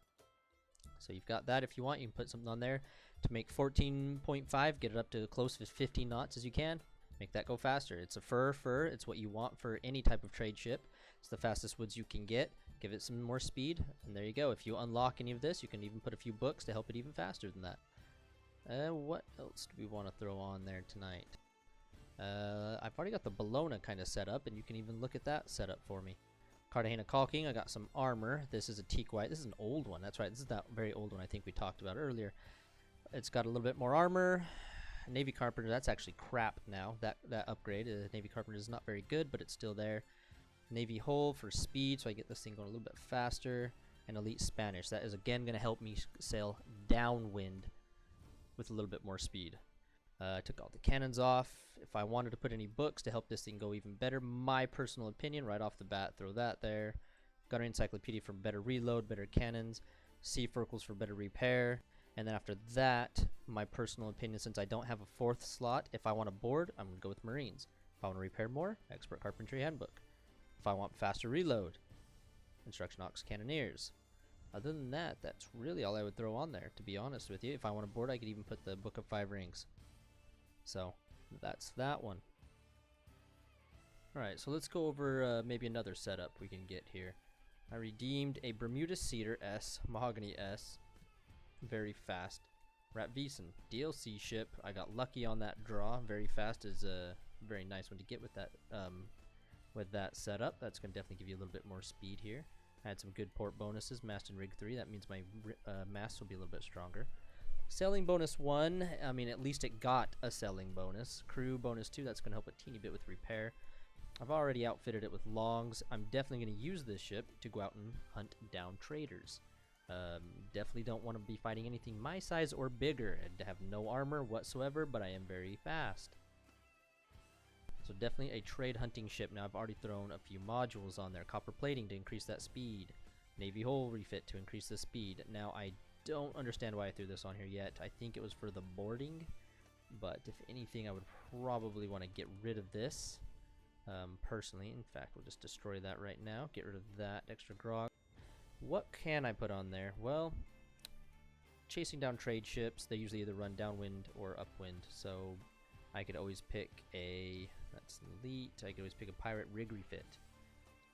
So you've got that. If you want, you can put something on there to make 14.5, get it up to close to 15 knots as you can. Make that go faster. It's a fur. It's what you want for any type of trade ship. It's the fastest woods you can get. Give it some more speed, and there you go. If you unlock any of this, you can even put a few books to help it even faster than that. What else do we want to throw on there tonight? I've already got the Bologna kind of set up, and you can even look at that set up for me. Cartagena caulking, I got some armor. This is a teak white. This is an old one. That's right. This is that very old one I think we talked about earlier. It's got a little bit more armor. Navy Carpenter, that's actually crap now. That upgrade. Navy Carpenter is not very good, but it's still there. Navy Hull for speed, so I get this thing going a little bit faster. And Elite Spanish. That is again going to help me sail downwind with a little bit more speed. Took all the cannons off. If I wanted to put any books to help this thing go even better, my personal opinion, right off the bat, throw that there. Gunner Encyclopedia for better reload, better cannons. Sea Furcles for better repair. And then after that, my personal opinion, since I don't have a 4th slot, if I want to board, I'm going to go with Marines. If I want to repair more, Expert Carpentry Handbook. If I want faster reload, Instruction Ox Cannoneers. Other than that, that's really all I would throw on there, to be honest with you. If I want to board, I could even put the Book of 5 Rings. So, that's that one. Alright, so let's go over maybe another setup we can get here. I redeemed a Bermuda Cedar S, Mahogany S. Very fast. Ratvisan, DLC ship. I got lucky on that draw. Very fast is a very nice one to get with that setup. That's going to definitely give you a little bit more speed here. I had some good port bonuses. Mast and rig 3. That means my mast will be a little bit stronger. Selling bonus 1. I mean, at least it got a selling bonus. Crew bonus 2. That's going to help a teeny bit with repair. I've already outfitted it with longs. I'm definitely going to use this ship to go out and hunt down traders. Definitely don't want to be fighting anything my size or bigger. I have no armor whatsoever, but I am very fast. So definitely a trade hunting ship. Now I've already thrown a few modules on there. Copper plating to increase that speed. Navy hull refit to increase the speed. Now I don't understand why I threw this on here yet. I think it was for the boarding. But if anything, I would probably want to get rid of this. Personally, in fact, we'll just destroy that right now. Get rid of that extra grog. What can I put on there? Well, chasing down trade ships. They usually either run downwind or upwind. So I could always pick a... That's elite. I could always pick a pirate rig refit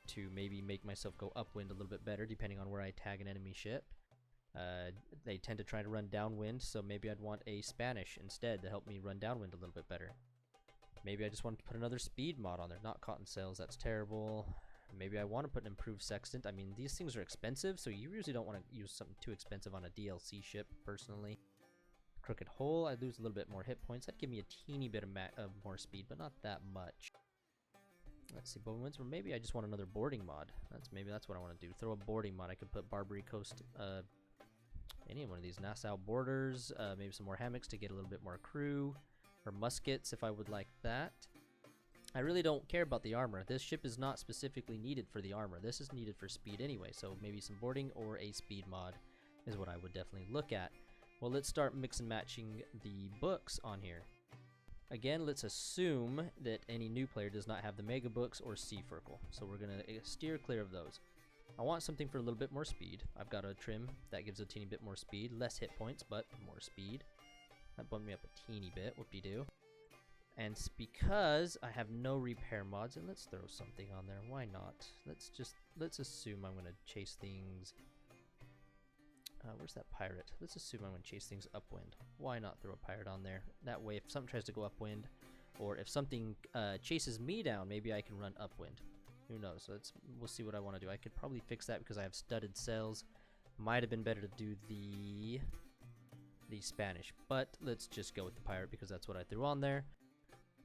to maybe make myself go upwind a little bit better, depending on where I tag an enemy ship. They tend to try to run downwind, so maybe I'd want a Spanish instead to help me run downwind a little bit better. Maybe I just want to put another speed mod on there. Not cotton sails, that's terrible. Maybe I want to put an improved sextant. I mean, these things are expensive, so you usually don't want to use something too expensive on a DLC ship, personally. Crooked Hole, I lose a little bit more hit points. That'd give me a teeny bit of more speed, but not that much. Let's see, Bowman Winds, or maybe I just want another boarding mod. Maybe that's what I want to do. Throw a boarding mod. I could put Barbary Coast, any one of these Nassau borders, maybe some more hammocks to get a little bit more crew. or muskets if I would like that. I really don't care about the armor. This ship is not specifically needed for the armor. This is needed for speed anyway, so maybe some boarding or a speed mod is what I would definitely look at. Well, let's start mix and matching the books on here. Again, let's assume that any new player does not have the mega books or Seaferkle, so we're going to steer clear of those. I want something for a little bit more speed. I've got a trim that gives a teeny bit more speed, less hit points, but more speed. That bumped me up a teeny bit, whoop-de-doo. And because I have no repair mods, and let's throw something on there, why not? Let's assume I'm gonna chase things. Where's that pirate? Let's assume I'm gonna chase things upwind. Why not throw a pirate on there? That way, if something tries to go upwind, or if something chases me down, maybe I can run upwind. Who knows? So we'll see what I want to do. I could probably fix that because I have studded sails. Might have been better to do the Spanish, but let's just go with the pirate because that's what I threw on there.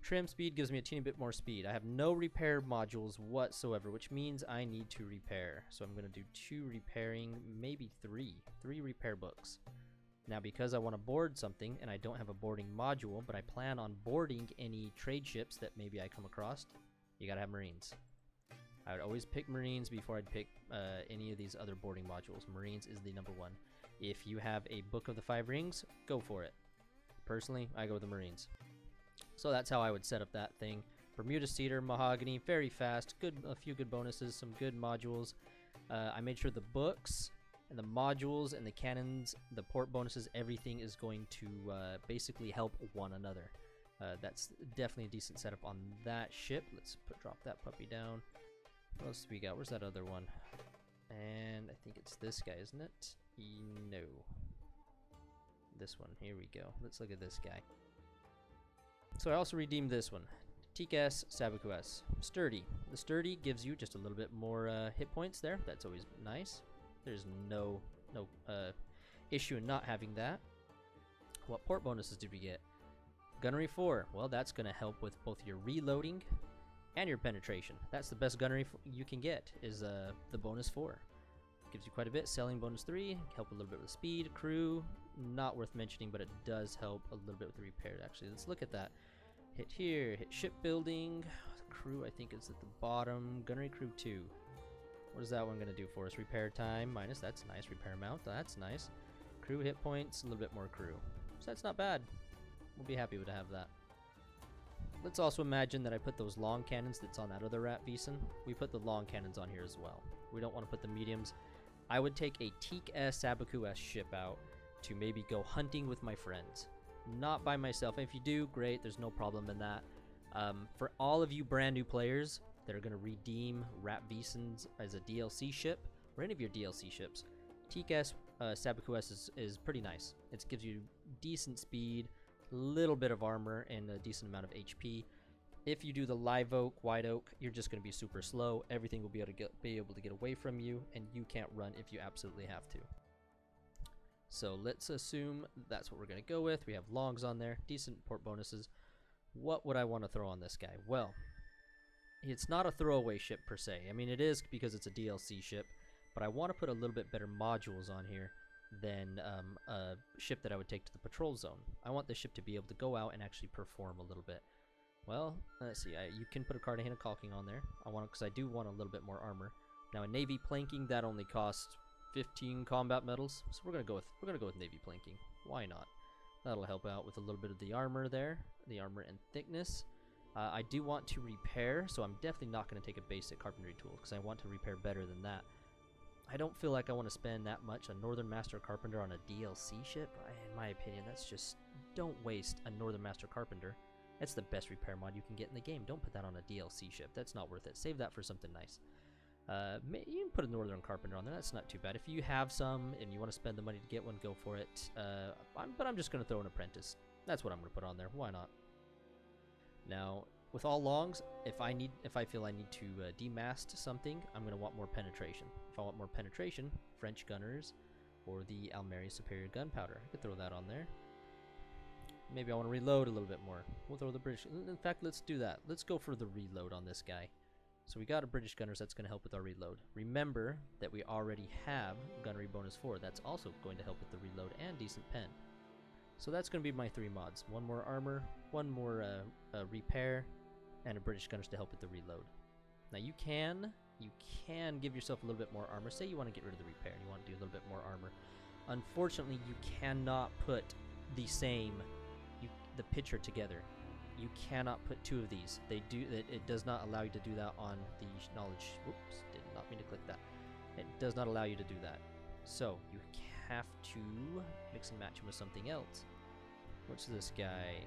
Trim speed gives me a teeny bit more speed. I have no repair modules whatsoever, which means I need to repair. So I'm going to do 2 repairing, maybe 3 repair books. Now, because I want to board something, and I don't have a boarding module, but I plan on boarding any trade ships that maybe I come across, you got to have Marines. I would always pick Marines before I'd pick any of these other boarding modules. Marines is the number one. If you have a Book of the 5 Rings, go for it. Personally, I go with the Marines. So that's how I would set up that thing. Bermuda Cedar, Mahogany, very fast, a few good bonuses, some good modules. I made sure the books and the modules and the cannons, the port bonuses, everything is going to basically help one another. That's definitely a decent setup on that ship. Let's drop that puppy down. What else do we got? Where's that other one? And I think it's this guy, isn't it? No. This one. Here we go. Let's look at this guy. So I also redeemed this one. Teak S, Sabaku S. Sturdy. The Sturdy gives you just a little bit more hit points there. That's always nice. There's no issue in not having that. What port bonuses did we get? Gunnery 4. Well, that's going to help with both your reloading and your penetration. That's the best gunnery you can get, is the bonus 4. Gives you quite a bit. Sailing bonus 3, help a little bit with speed. Crew, not worth mentioning, but it does help a little bit with the repair. Actually, let's look at that. Hit here, hit shipbuilding. Crew, I think, is at the bottom. Gunnery crew 2. What is that one going to do for us? Repair time minus, that's nice. Repair amount, that's nice. Crew hit points, a little bit more crew. So that's not bad. We'll be happy to have that. Let's also imagine that I put those long cannons that's on that other Rat Wiesen. We put the long cannons on here as well. We don't want to put the mediums. I would take a Teak S, Sabaku S ship out to maybe go hunting with my friends. Not by myself. If you do, great. There's no problem in that. For all of you brand new players that are going to redeem Rat Wiesens as a DLC ship, or any of your DLC ships, Teak S, Sabaku S is pretty nice. It gives you decent speed, little bit of armor, and a decent amount of HP. If you do the Live Oak, White Oak, you're just going to be super slow. Everything will be able to get away from you, and you can't run if you absolutely have to. So let's assume that's what we're going to go with. We have longs on there, decent port bonuses. What would I want to throw on this guy? Well, it's not a throwaway ship per se. I mean, it is because it's a DLC ship, but I want to put a little bit better modules on here than a ship that I would take to the patrol zone. I want the ship to be able to go out and actually perform a little bit. Well, let's see. You can put a Cartagena caulking on there. I want, because I do want a little bit more armor. Now, in Navy planking, that only costs 15 combat medals, so we're gonna go with Navy planking. Why not? That'll help out with a little bit of the armor there, the armor and thickness. I do want to repair, so I'm definitely not going to take a basic carpentry tool because I want to repair better than that. I don't feel like I want to spend that much on Northern Master Carpenter on a DLC ship. In my opinion, that's just, don't waste a Northern Master Carpenter. That's the best repair mod you can get in the game. Don't put that on a DLC ship. That's not worth it. Save that for something nice. You can put a Northern Carpenter on there. That's not too bad. If you have some and you want to spend the money to get one, go for it. But I'm just going to throw an Apprentice. That's what I'm going to put on there. Why not? Now, with all longs, if I feel I need to demast something, I'm going to want more penetration. If I want more penetration, French gunners or the Almeria Superior Gunpowder. I could throw that on there. Maybe I want to reload a little bit more. We'll throw the British. In fact, let's do that. Let's go for the reload on this guy. So we got a British Gunners, that's going to help with our reload. Remember that we already have Gunnery Bonus 4. That's also going to help with the reload and decent pen. So that's going to be my 3 mods. 1 more armor, 1 more repair, and a British Gunners to help with the reload. Now you can give yourself a little bit more armor. Say you want to get rid of the repair and you want to do a little bit more armor. Unfortunately, you cannot put the picture together. You cannot put 2 of these. It does not allow you to do that on the knowledge. Whoops, did not mean to click that. It does not allow you to do that. So you have to mix and match him with something else. What's this guy?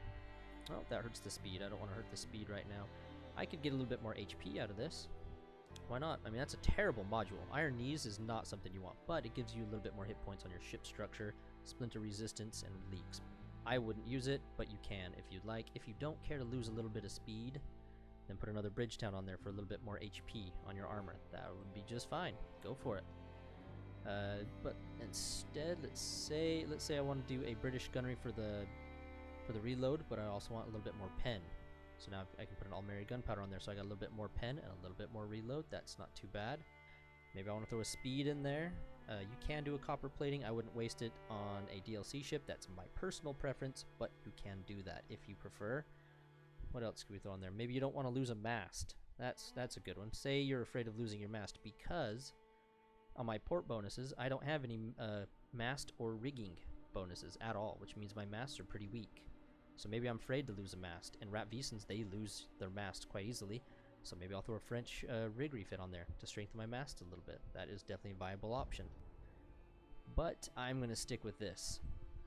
Oh, that hurts the speed. I don't want to hurt the speed right now. I could get a little bit more HP out of this. Why not? I mean, that's a terrible module. Iron Knees is not something you want, but it gives you a little bit more hit points on your ship structure, splinter resistance, and leaks. I wouldn't use it, but you can if you'd like. If you don't care to lose a little bit of speed, then put another Bridgetown on there for a little bit more HP on your armor. That would be just fine. Go for it. But instead, let's say I want to do a British gunnery for the reload, but I also want a little bit more pen. So now I can put an Almeri gunpowder on there, so I got a little bit more pen and a little bit more reload. That's not too bad. Maybe I want to throw a speed in there. You can do a copper plating. I wouldn't waste it on a DLC ship. That's my personal preference, but you can do that if you prefer. What else can we throw on there? Maybe you don't want to lose a mast. That's a good one. Say you're afraid of losing your mast, because on my port bonuses, I don't have any mast or rigging bonuses at all, which means my masts are pretty weak. So maybe I'm afraid to lose a mast. And Rat Visons, they lose their mast quite easily. So maybe I'll throw a French rig refit on there to strengthen my mast a little bit. That is definitely a viable option. But I'm going to stick with this.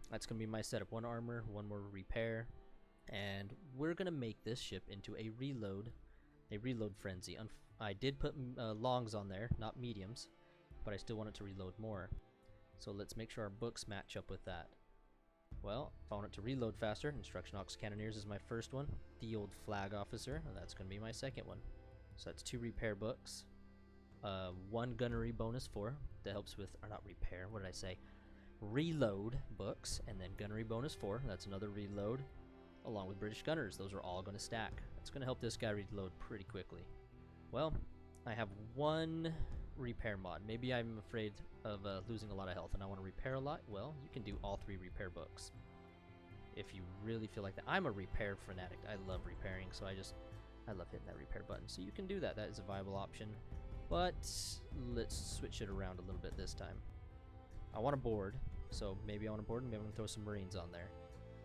That's going to be my setup. 1 armor, 1 more repair. And we're going to make this ship into a reload frenzy. I did put longs on there, not mediums, but I still want it to reload more. So let's make sure our books match up with that. Well, if I want it to reload faster, Instruction Ox Cannoneers is my first one. The Old Flag Officer, that's going to be my second one. So that's 2 repair books. 1 gunnery bonus 4 that helps with, or not repair, what did I say? Reload books, and then gunnery bonus 4, that's another reload, along with British Gunners. Those are all going to stack. That's going to help this guy reload pretty quickly. Well, I have 1 repair mod. Maybe I'm afraid of losing a lot of health and I want to repair a lot. Well, you can do all 3 repair books if you really feel like that. I'm a repair fanatic. I love repairing, so I love hitting that repair button. So you can do that. That is a viable option. But let's switch it around a little bit this time. I want to board, so maybe I want to board and maybe I'm going to throw some Marines on there.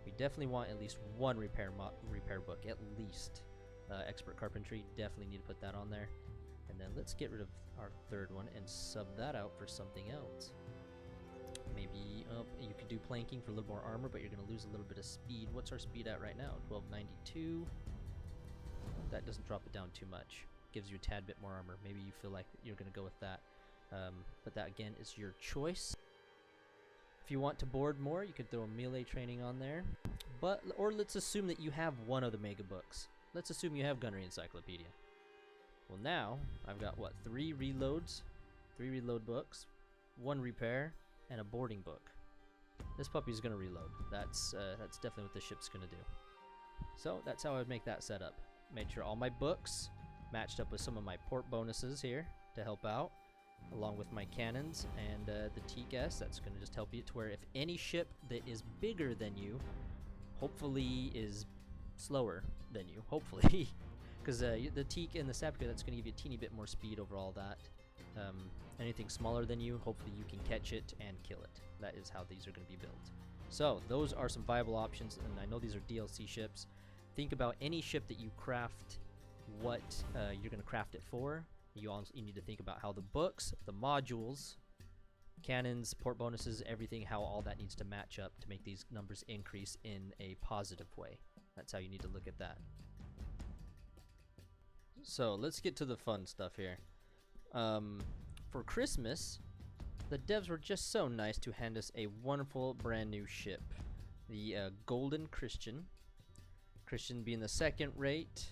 We definitely want at least 1 repair book, at least. Expert Carpentry, definitely need to put that on there. And then let's get rid of our 3rd one and sub that out for something else. Maybe you could do planking for a little more armor, but you're going to lose a little bit of speed. What's our speed at right now? 1292. That doesn't drop it down too much. Gives you a tad bit more armor. Maybe you feel like you're going to go with that. But that, again, is your choice. If you want to board more, you could throw a melee training on there. Or let's assume that you have 1 of the mega books. Let's assume you have Gunnery Encyclopedia. Well, now I've got what, 3 reloads, 3 reload books, 1 repair, and a boarding book. This puppy's gonna reload. That's definitely what this ship's gonna do. So that's how I would make that setup. Made sure all my books matched up with some of my port bonuses here to help out, along with my cannons and the Teak S. That's gonna just help you to where if any ship that is bigger than you, hopefully is slower than you, hopefully. Because the Teak and the Sapka, that's going to give you a teeny bit more speed over all that. Anything smaller than you, hopefully you can catch it and kill it. That is how these are going to be built. So those are some viable options, and I know these are DLC ships. Think about any ship that you craft, what you're going to craft it for. You need to think about how the books, the modules, cannons, port bonuses, everything, how all that needs to match up to make these numbers increase in a positive way. That's how you need to look at that. So let's get to the fun stuff here. For Christmas, the devs were just so nice to hand us a wonderful brand new ship. The Golden Christian. Christian being the 2nd rate.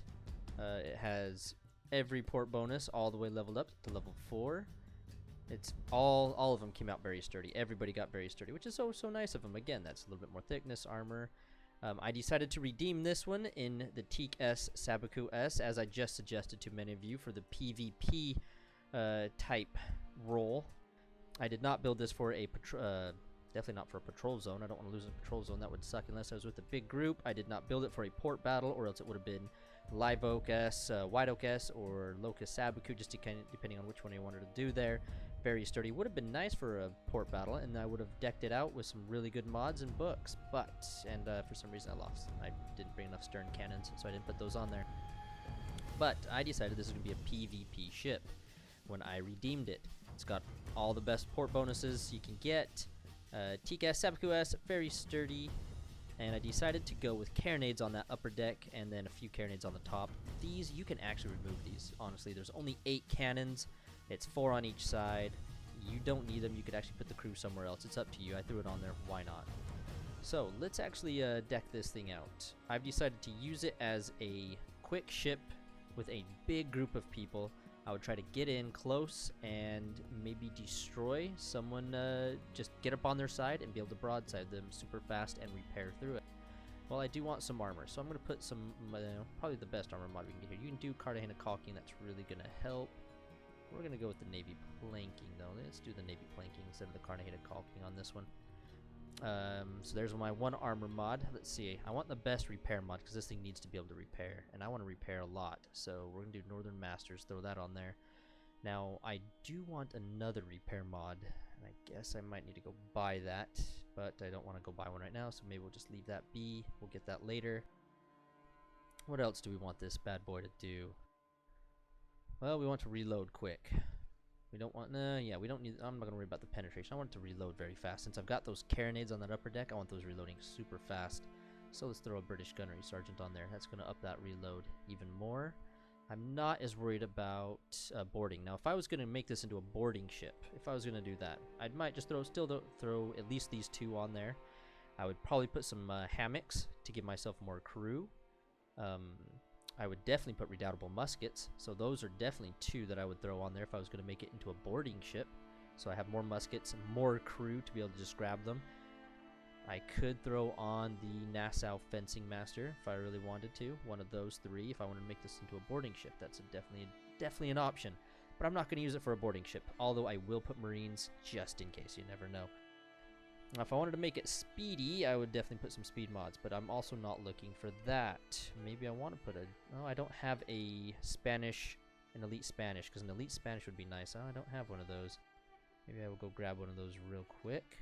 It has every port bonus all the way leveled up to level 4. It's all of them came out very sturdy. Everybody got very sturdy, which is so nice of them. Again, that's a little bit more thickness, armor. I decided to redeem this one in the Teak S Sabaku S, as I just suggested to many of you, for the PvP type role. I did not build this for a Definitely not for a patrol zone. I don't want to lose a patrol zone. That would suck unless I was with a big group. I did not build it for a port battle, or else it would have been Live Oak S, White Oak S, or Locust Sabuku, just depending on which one you wanted to do there. Very sturdy. Would have been nice for a port battle, and I would have decked it out with some really good mods and books. But, and for some reason I lost. I didn't bring enough stern cannons, so I didn't put those on there. But I decided this is going to be a PvP ship when I redeemed it. It's got all the best port bonuses you can get. TCAS, Sabuku S, very sturdy. And I decided to go with carronades on that upper deck and then a few carronades on the top. These, you can actually remove these, honestly. There's only 8 cannons. It's 4 on each side. You don't need them. You could actually put the crew somewhere else. It's up to you. I threw it on there. Why not? So, let's actually deck this thing out. I've decided to use it as a quick ship with a big group of people. I would try to get in close and maybe destroy someone, just get up on their side and be able to broadside them super fast and repair through it. Well, I do want some armor, so I'm going to put some, probably the best armor mod we can get here. You can do Cartagena caulking, that's really going to help. We're going to go with the Navy planking, though. Let's do the Navy planking instead of the Cartagena caulking on this one. So there's my one armor mod. Let's see. I want the best repair mod because this thing needs to be able to repair, and I want to repair a lot. So we're gonna do Northern Masters. Throw that on there. Now I do want another repair mod, and I guess I might need to go buy that, but I don't want to go buy one right now. So maybe we'll just leave that be. We'll get that later. What else do we want this bad boy to do? Well, we want to reload quick. We don't want, yeah, we don't need, I'm not going to worry about the penetration. I want it to reload very fast. Since I've got those carronades on that upper deck, I want those reloading super fast. So let's throw a British Gunnery Sergeant on there. That's going to up that reload even more. I'm not as worried about boarding. Now, if I was going to make this into a boarding ship, if I was going to do that, I might just throw at least these 2 on there. I would probably put some hammocks to give myself more crew. I would definitely put redoubtable muskets, so those are definitely 2 that I would throw on there if I was going to make it into a boarding ship. So I have more muskets and more crew to be able to just grab them. I could throw on the Nassau Fencing Master if I really wanted to. One of those 3 if I wanted to make this into a boarding ship. That's definitely an option. But I'm not going to use it for a boarding ship, although I will put Marines just in case. You never know. Now, if I wanted to make it speedy, I would definitely put some speed mods, but I'm also not looking for that. Maybe I want to put a... Oh, I don't have an Elite Spanish, because an Elite Spanish would be nice. Oh, I don't have one of those. Maybe I will go grab one of those real quick.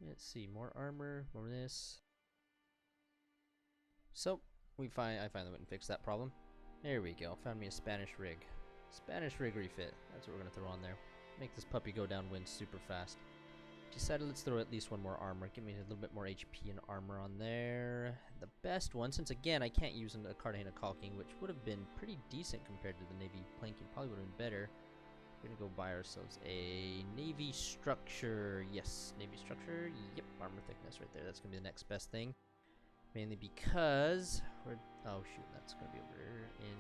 Let's see, more armor, more this. So, I finally went and fixed that problem. There we go, found me a Spanish rig. Spanish rig refit, that's what we're going to throw on there. Make this puppy go downwind super fast. Decided let's throw at least one more armor. Give me a little bit more HP and armor on there. The best one, since again I can't use a Cartagena caulking, which would have been pretty decent compared to the Navy planking, probably would have been better. We're gonna go buy ourselves a Navy structure. Yes, Navy structure. Yep, armor thickness right there. That's gonna be the next best thing. Mainly because we're, oh shoot, that's gonna be over in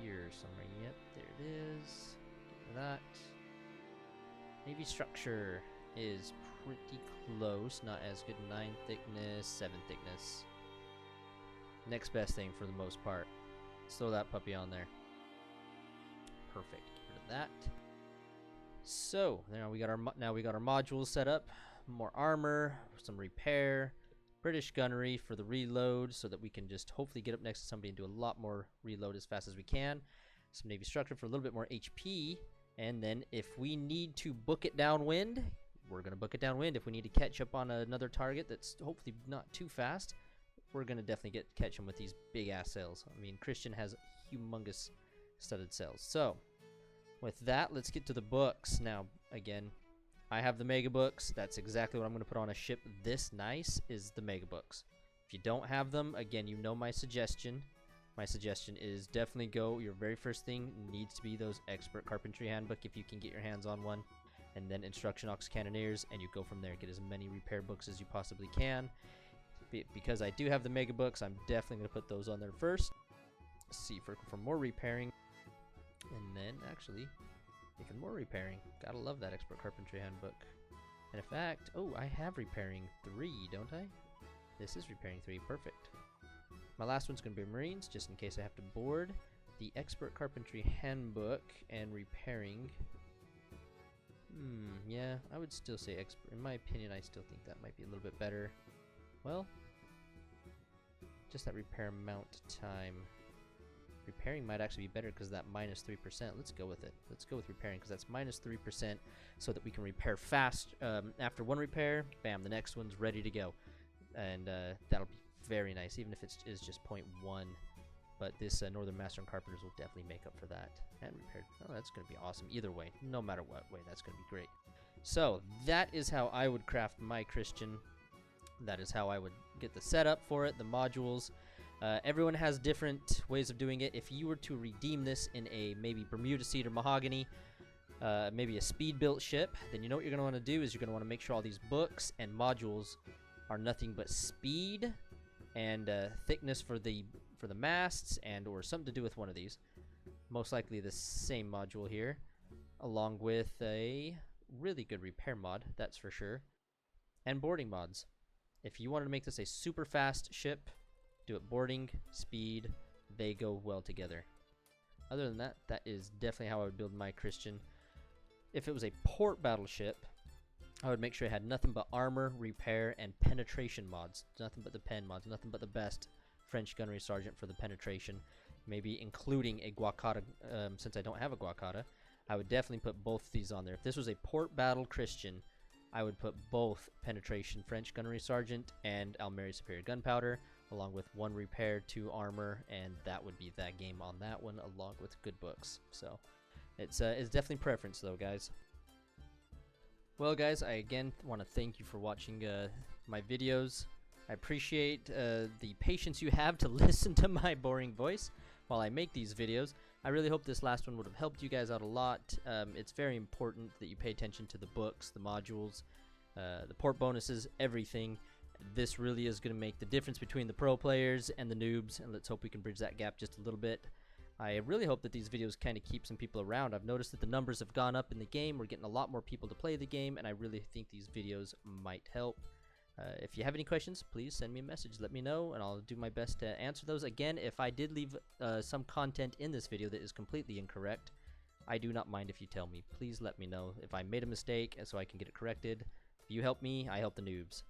here somewhere. Yep, there it is. Get that. Navy structure is pretty close, not as good. 9 thickness, 7 thickness. Next best thing for the most part. Let's throw that puppy on there. Perfect. Get rid of that. So now we got our modules set up. More armor, some repair, British gunnery for the reload, so that we can just hopefully get up next to somebody and do a lot more reload as fast as we can. Some Navy structure for a little bit more HP. And then if we need to book it downwind, we're going to book it downwind. If we need to catch up on another target that's hopefully not too fast, we're going to definitely catch him with these big-ass sails. I mean, Christian has humongous studded sails. So, with that, let's get to the books. Now, again, I have the mega books. That's exactly what I'm going to put on a ship this nice, is the mega books. If you don't have them, again, you know my suggestion. My suggestion is definitely go, your very first thing needs to be those Expert Carpentry Handbook if you can get your hands on one. And then Instruction Ox Cannoneers, and you go from there. Get as many repair books as you possibly can. Because I do have the mega books, I'm definitely going to put those on there first. See for more repairing. And then, actually, even more repairing. Gotta love that Expert Carpentry Handbook. And in fact, oh, I have repairing 3, don't I? This is repairing 3, perfect. My last one's going to be Marines, just in case I have to board. The Expert Carpentry Handbook and repairing. Yeah, I would still say expert. In my opinion, I still think that might be a little bit better. Well, just that repair mount time. Repairing might actually be better because that minus 3%. Let's go with it. Let's go with repairing because that's minus 3% so that we can repair fast. After one repair, bam, the next one's ready to go. And that'll be very nice, even if it is just 0.1. But this Northern Master and Carpenters will definitely make up for that. And repaired. Oh, that's going to be awesome. Either way, no matter what way, that's going to be great. So that is how I would craft my Christian. That is how I would get the setup for it, the modules. Everyone has different ways of doing it. If you were to redeem this in a maybe Bermuda Cedar Mahogany, maybe a speed-built ship, then you know what you're going to want to do is you're going to want to make sure all these books and modules are nothing but speed and thickness for the masts and or something to do with one of these. Most likely the same module here, along with a really good repair mod, that's for sure, and boarding mods. If you wanted to make this a super fast ship, do it boarding, speed, they go well together. Other than that, that is definitely how I would build my Christian. If it was a port battleship, I would make sure it had nothing but armor, repair, and penetration mods. Nothing but the pen mods, nothing but the best French gunnery sergeant for the penetration. Maybe including a Guacata, since I don't have a Guacata. I would definitely put both of these on there. If this was a port battle Christian, I would put both penetration French gunnery sergeant and Almeri superior gunpowder, along with 1 repair, 2 armor, and that would be that game on that one, along with good books. So it's definitely preference though, guys. Well, guys, I again want to thank you for watching my videos. I appreciate the patience you have to listen to my boring voice while I make these videos. I really hope this last one would have helped you guys out a lot. It's very important that you pay attention to the books, the modules, the port bonuses, everything. This really is going to make the difference between the pro players and the noobs, and let's hope we can bridge that gap just a little bit. I really hope that these videos kind of keep some people around. I've noticed that the numbers have gone up in the game. We're getting a lot more people to play the game, and I really think these videos might help. If you have any questions, please send me a message. Let me know, and I'll do my best to answer those. Again, if I did leave some content in this video that is completely incorrect, I do not mind if you tell me. Please let me know if I made a mistake so I can get it corrected. If you help me, I help the noobs.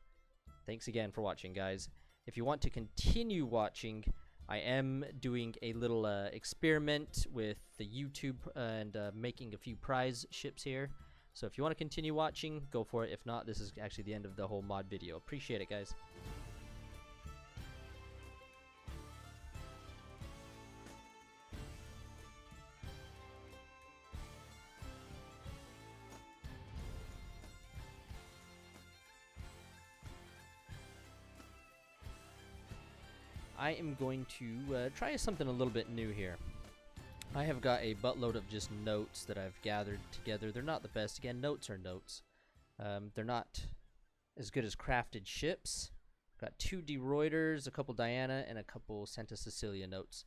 Thanks again for watching, guys. If you want to continue watching, I am doing a little experiment with the YouTube and making a few prize ships here. So if you want to continue watching, go for it. If not, this is actually the end of the whole mod video. Appreciate it, guys. I am going to try something a little bit new here. I have got a buttload of just notes that I've gathered together. They're not the best. Again, notes are notes. They're not as good as crafted ships. Got 2 De Reuters, a couple Diana, and a couple Santa Cecilia notes.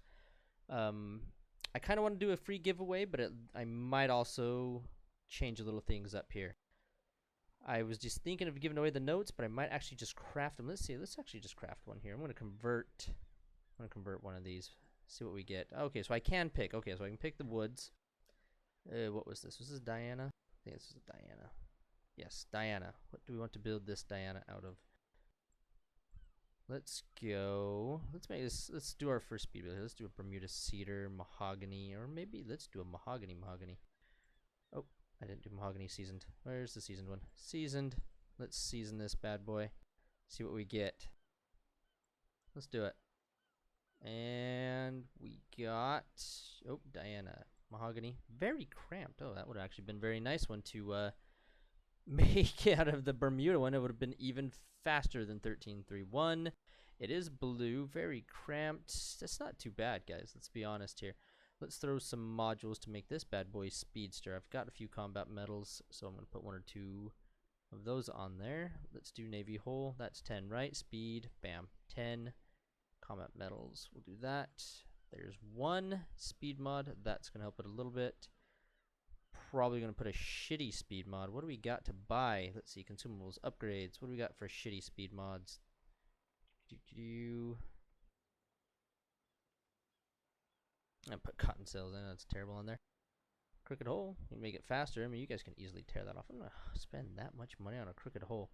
I kind of want to do a free giveaway, but I might also change a little things up here. I was just thinking of giving away the notes, but I might actually just craft them. Let's see. Let's actually just craft one here. I'm going to convert one of these. See what we get. Okay, so I can pick. Okay, so I can pick the woods. What was this? Was this Diana? I think this is Diana. Yes, Diana. What do we want to build this Diana out of? Let's go. Let's make this. Let's do our first speed build. Let's do a Bermuda Cedar Mahogany, or maybe let's do a Mahogany. Oh, I didn't do Mahogany seasoned. Where's the seasoned one? Seasoned. Let's season this bad boy. See what we get. Let's do it. And we got, oh, Diana. Mahogany. Very cramped. Oh, that would have actually been a very nice one to make out of the Bermuda one. It would have been even faster than 1331. It is blue. Very cramped. That's not too bad, guys. Let's be honest here. Let's throw some modules to make this bad boy speedster. I've got a few combat medals, so I'm going to put 1 or 2 of those on there. Let's do Navy hull. That's 10, right? Speed. Bam. 10. Combat medals. We'll do that. There's 1 speed mod. That's going to help it a little bit. Probably going to put a shitty speed mod. What do we got to buy? Let's see. Consumables. Upgrades. What do we got for shitty speed mods? I put cotton sails in. That's terrible on there. Crooked hole. You can make it faster. I mean, you guys can easily tear that off. I'm gonna spend that much money on a crooked hole.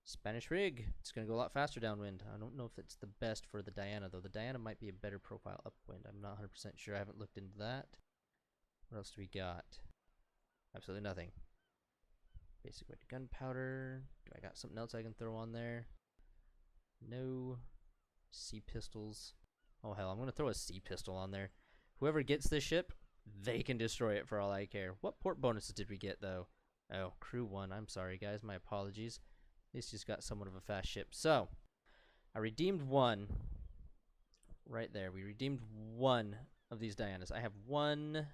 Spanish rig. It's gonna go a lot faster downwind. I don't know if it's the best for the Diana though. The Diana might be a better profile upwind. I'm not 100% sure. I haven't looked into that. What else do we got? Absolutely nothing. Basic weight gunpowder. Do I got something else I can throw on there? No. Sea pistols. Oh hell, I'm gonna throw a sea pistol on there. Whoever gets this ship, they can destroy it for all I care. What port bonuses did we get though? Oh, crew 1. I'm sorry guys, my apologies. This just got somewhat of a fast ship. So, I redeemed one. Right there, we redeemed one of these Dianas. I have 1,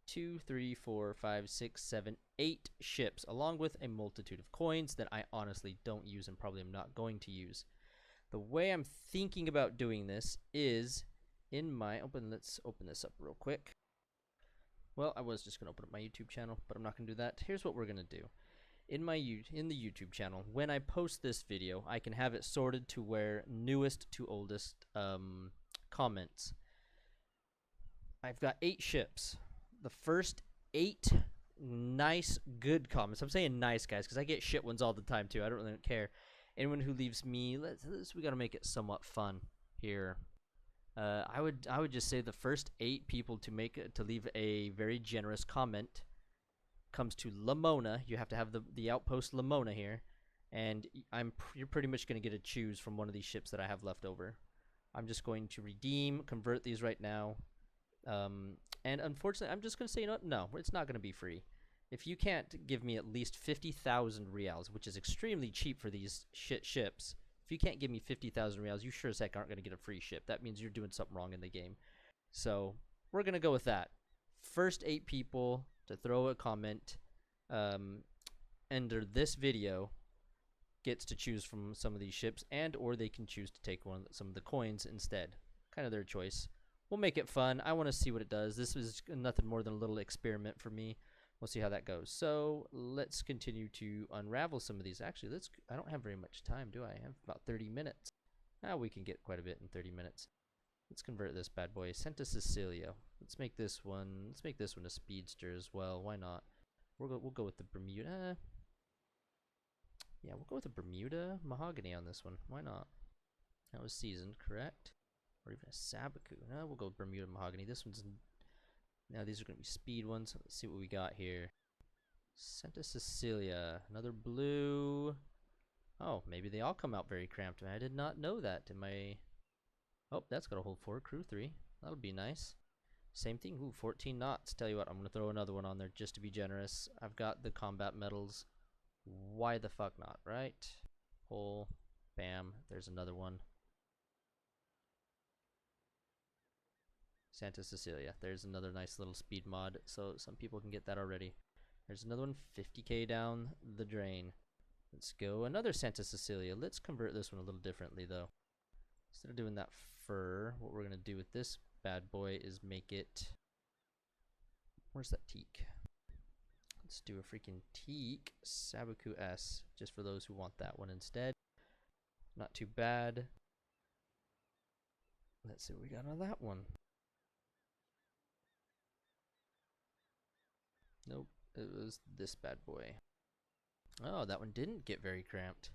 2, 3, 4, 5, 6, 7, 8 ships, along with a multitude of coins that I honestly don't use and probably am not going to use. The way I'm thinking about doing this is in my let's open this up real quick. Well, I was just gonna open up my YouTube channel, but I'm not gonna do that. Here's what we're gonna do. In the YouTube channel, when I post this video, I can have it sorted to where newest to oldest comments. I've got 8 ships. The first 8 nice, good comments. I'm saying nice, guys, because I get shit ones all the time too. I don't really care. Anyone who leaves me, we gotta make it somewhat fun here. I would just say the first 8 people to leave a very generous comment comes to Lamona. You have to have the outpost Lamona here, and you're pretty much gonna get to choose from one of these ships that I have left over. I'm just going to convert these right now. And unfortunately, I'm just gonna say, you know what? No, it's not gonna be free. If you can't give me at least 50,000 reals, which is extremely cheap for these shit ships, if you can't give me 50,000 reals, you sure as heck aren't going to get a free ship. That means you're doing something wrong in the game. So we're going to go with that. First 8 people to throw a comment under this video gets to choose from some of these ships, and or they can choose to take some of the coins instead. Kind of their choice. We'll make it fun. I want to see what it does. This is nothing more than a little experiment for me. We'll see how that goes. So let's continue to unravel some of these. Actually, I don't have very much time, do I? I have about 30 minutes. We can get quite a bit in 30 minutes. Let's convert this bad boy. Santa Cecilia. Let's make this one a speedster as well. Why not? We'll go with the Bermuda. Yeah, we'll go with the Bermuda mahogany on this one. Why not? That was seasoned, correct? Or even a Sabaku. No, we'll go with Bermuda mahogany. This one's now these are going to be speed ones. Let's see what we got here. Santa Cecilia, another blue. Oh, maybe they all come out very cramped. I did not know that. Oh, that's got a hold 4, crew 3. That'll be nice. Same thing. Ooh, 14 knots. Tell you what, I'm going to throw another one on there just to be generous. I've got the combat medals. Why the fuck not, right? Hole. Bam. There's another one. Santa Cecilia. There's another nice little speed mod, so some people can get that already. There's another one, 50k down the drain. Let's go another Santa Cecilia. Let's convert this one a little differently though. Instead of doing that fur, what we're gonna do with this bad boy is make it. Where's that teak? Let's do a freaking teak Sabaku S, just for those who want that one instead. Not too bad. Let's see what we got on that one. Nope, it was this bad boy. Oh, that one didn't get very cramped.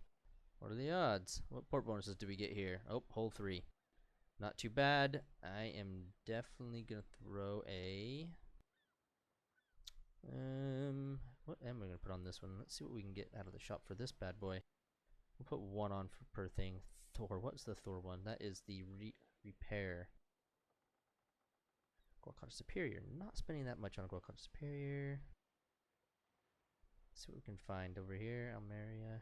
What are the odds? What port bonuses do we get here? Oh, hole 3. Not too bad. I am definitely gonna throw a what am I gonna put on this one? Let's see what we can get out of the shop for this bad boy. We'll put 1 on per thing. Thor, what's the Thor one? That is the repair. Guacamole Superior. Not spending that much on Guacamole Superior. Let's see what we can find over here. Almeria.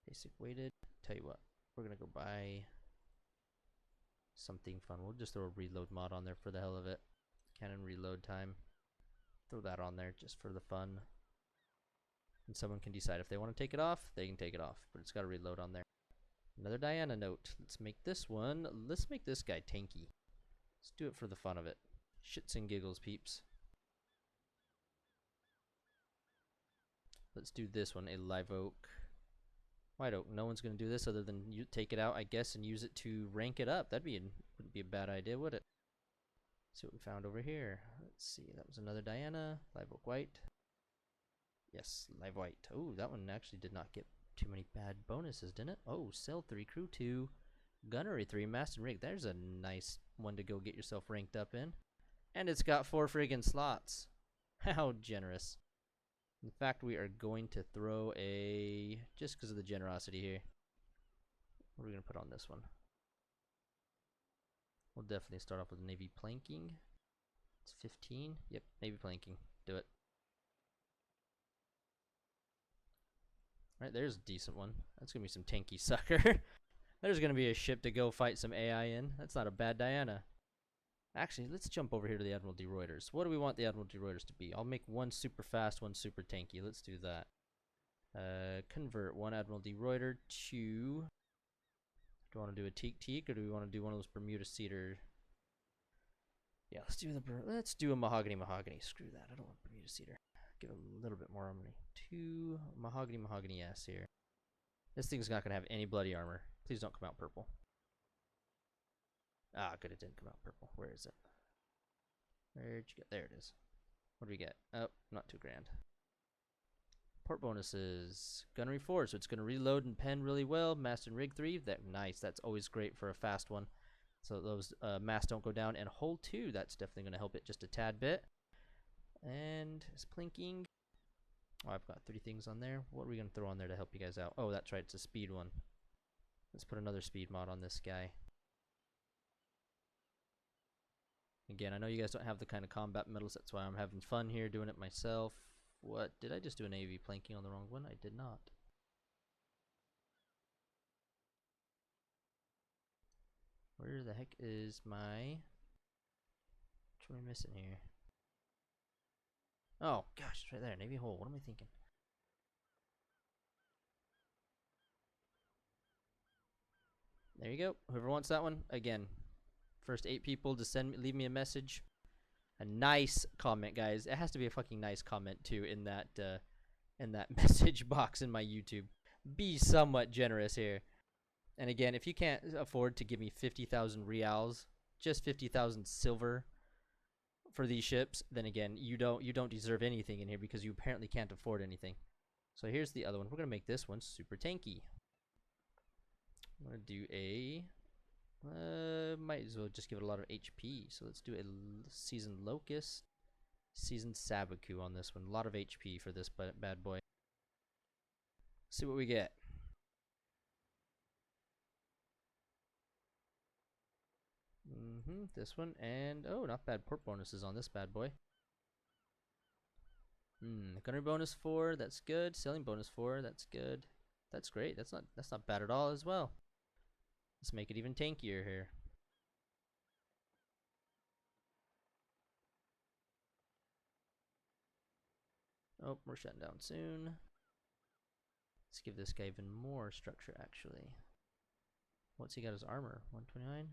Basic weighted. Tell you what, we're gonna go buy something fun. We'll just throw a reload mod on there for the hell of it. Cannon reload time. Throw that on there just for the fun. And someone can decide if they want to take it off, they can take it off. But it's got a reload on there. Another Diana note. Let's make this one. Let's make this guy tanky. Let's do it for the fun of it. Shits and giggles, peeps. Let's do this one, a live oak. White Oak. No one's going to do this other than you take it out, I guess, and use it to rank it up. Wouldn't be a bad idea, would it? See what we found over here. Let's see. That was another Diana. Live Oak White. Yes, Live White. Oh, that one actually did not get too many bad bonuses, didn't it? Oh, Cell 3, Crew 2, Gunnery 3, Master Rig. There's a nice one to go get yourself ranked up in. And it's got 4 friggin' slots. How generous. In fact, we are going to throw a, just because of the generosity here, what are we going to put on this one? We'll definitely start off with Navy Planking. It's 15. Yep, Navy Planking. Do it. Alright, there's a decent one. That's going to be some tanky sucker. There's going to be a ship to go fight some AI in. That's not a bad Diana. Actually, let's jump over here to the Admiral de Reuters. What do we want the Admiral de Reuters to be? I'll make one super fast, one super tanky. Let's do that. Convert one Admiral de Reuter to... Do we want to do a teak, or do we want to do one of those Bermuda cedar? Yeah, let's do a mahogany. Screw that. I don't want Bermuda cedar. Give him a little bit more armor. 2 mahogany yes here. This thing's not gonna have any bloody armor. Please don't come out purple. Ah, good, it didn't come out purple. Where is it? Where'd you get? There it is. What do we get? Oh, not $2 grand. Port bonuses. Gunnery 4, so it's going to reload and pen really well. Mast and rig 3, nice. That's always great for a fast one. So those masts don't go down. And hull 2, that's definitely going to help it just a tad bit. And it's plinking. Oh, I've got 3 things on there. What are we going to throw on there to help you guys out? Oh, that's right. It's a speed one. Let's put another speed mod on this guy. Again, I know you guys don't have the kind of combat medals. That's why I'm having fun here doing it myself. What? Did I just do a Navy planking on the wrong one? I did not. Where the heck is my... What am I missing here? Oh, gosh, it's right there. Navy hull. What am I thinking? There you go. Whoever wants that one, again, first 8 people to leave me a message. A nice comment, guys. It has to be a fucking nice comment too in that message box in my YouTube. Be somewhat generous here. And again, if you can't afford to give me 50,000 reals, just 50,000 silver for these ships, then again, you don't deserve anything in here because you apparently can't afford anything. So here's the other one. We're gonna make this one super tanky. I'm gonna do a might as well just give it a lot of HP. So let's do a Seasoned Locust, Seasoned Sabaku on this one. A lot of HP for this bad boy. See what we get. This one, and oh, not bad port bonuses on this bad boy. Gunnery bonus 4, that's good. Sailing bonus 4, that's good. That's great. That's not bad at all as well. Let's make it even tankier here. Oh, we're shutting down soon. Let's give this guy even more structure, actually. What's he got as armor? 129?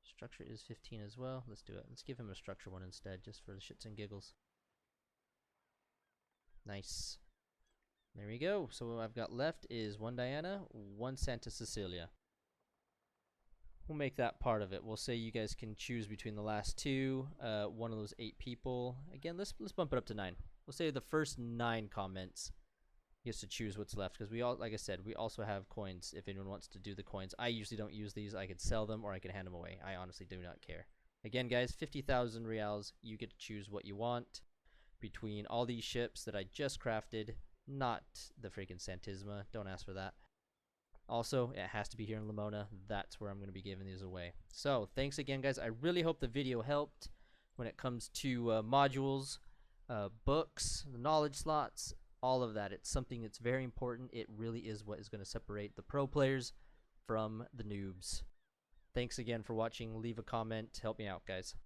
Structure is 15 as well. Let's do it. Let's give him a structure one instead, just for the shits and giggles. Nice. There we go. So what I've got left is 1 Diana, 1 Santa Cecilia. We'll make that part of it. We'll say you guys can choose between the last 2, one of those 8 people. Again, let's bump it up to 9. We'll say the first 9 comments gets to choose what's left, because we all, like I said, we also have coins if anyone wants to do the coins. I usually don't use these. I could sell them or I could hand them away. I honestly do not care. Again, guys, 50,000 reals. You get to choose what you want between all these ships that I just crafted. Not the freaking Santisma. Don't ask for that. Also, it has to be here in Lamona. That's where I'm going to be giving these away. So, thanks again, guys. I really hope the video helped when it comes to modules, books, the knowledge slots, all of that. It's something that's very important. It really is what is going to separate the pro players from the noobs. Thanks again for watching. Leave a comment. Help me out, guys.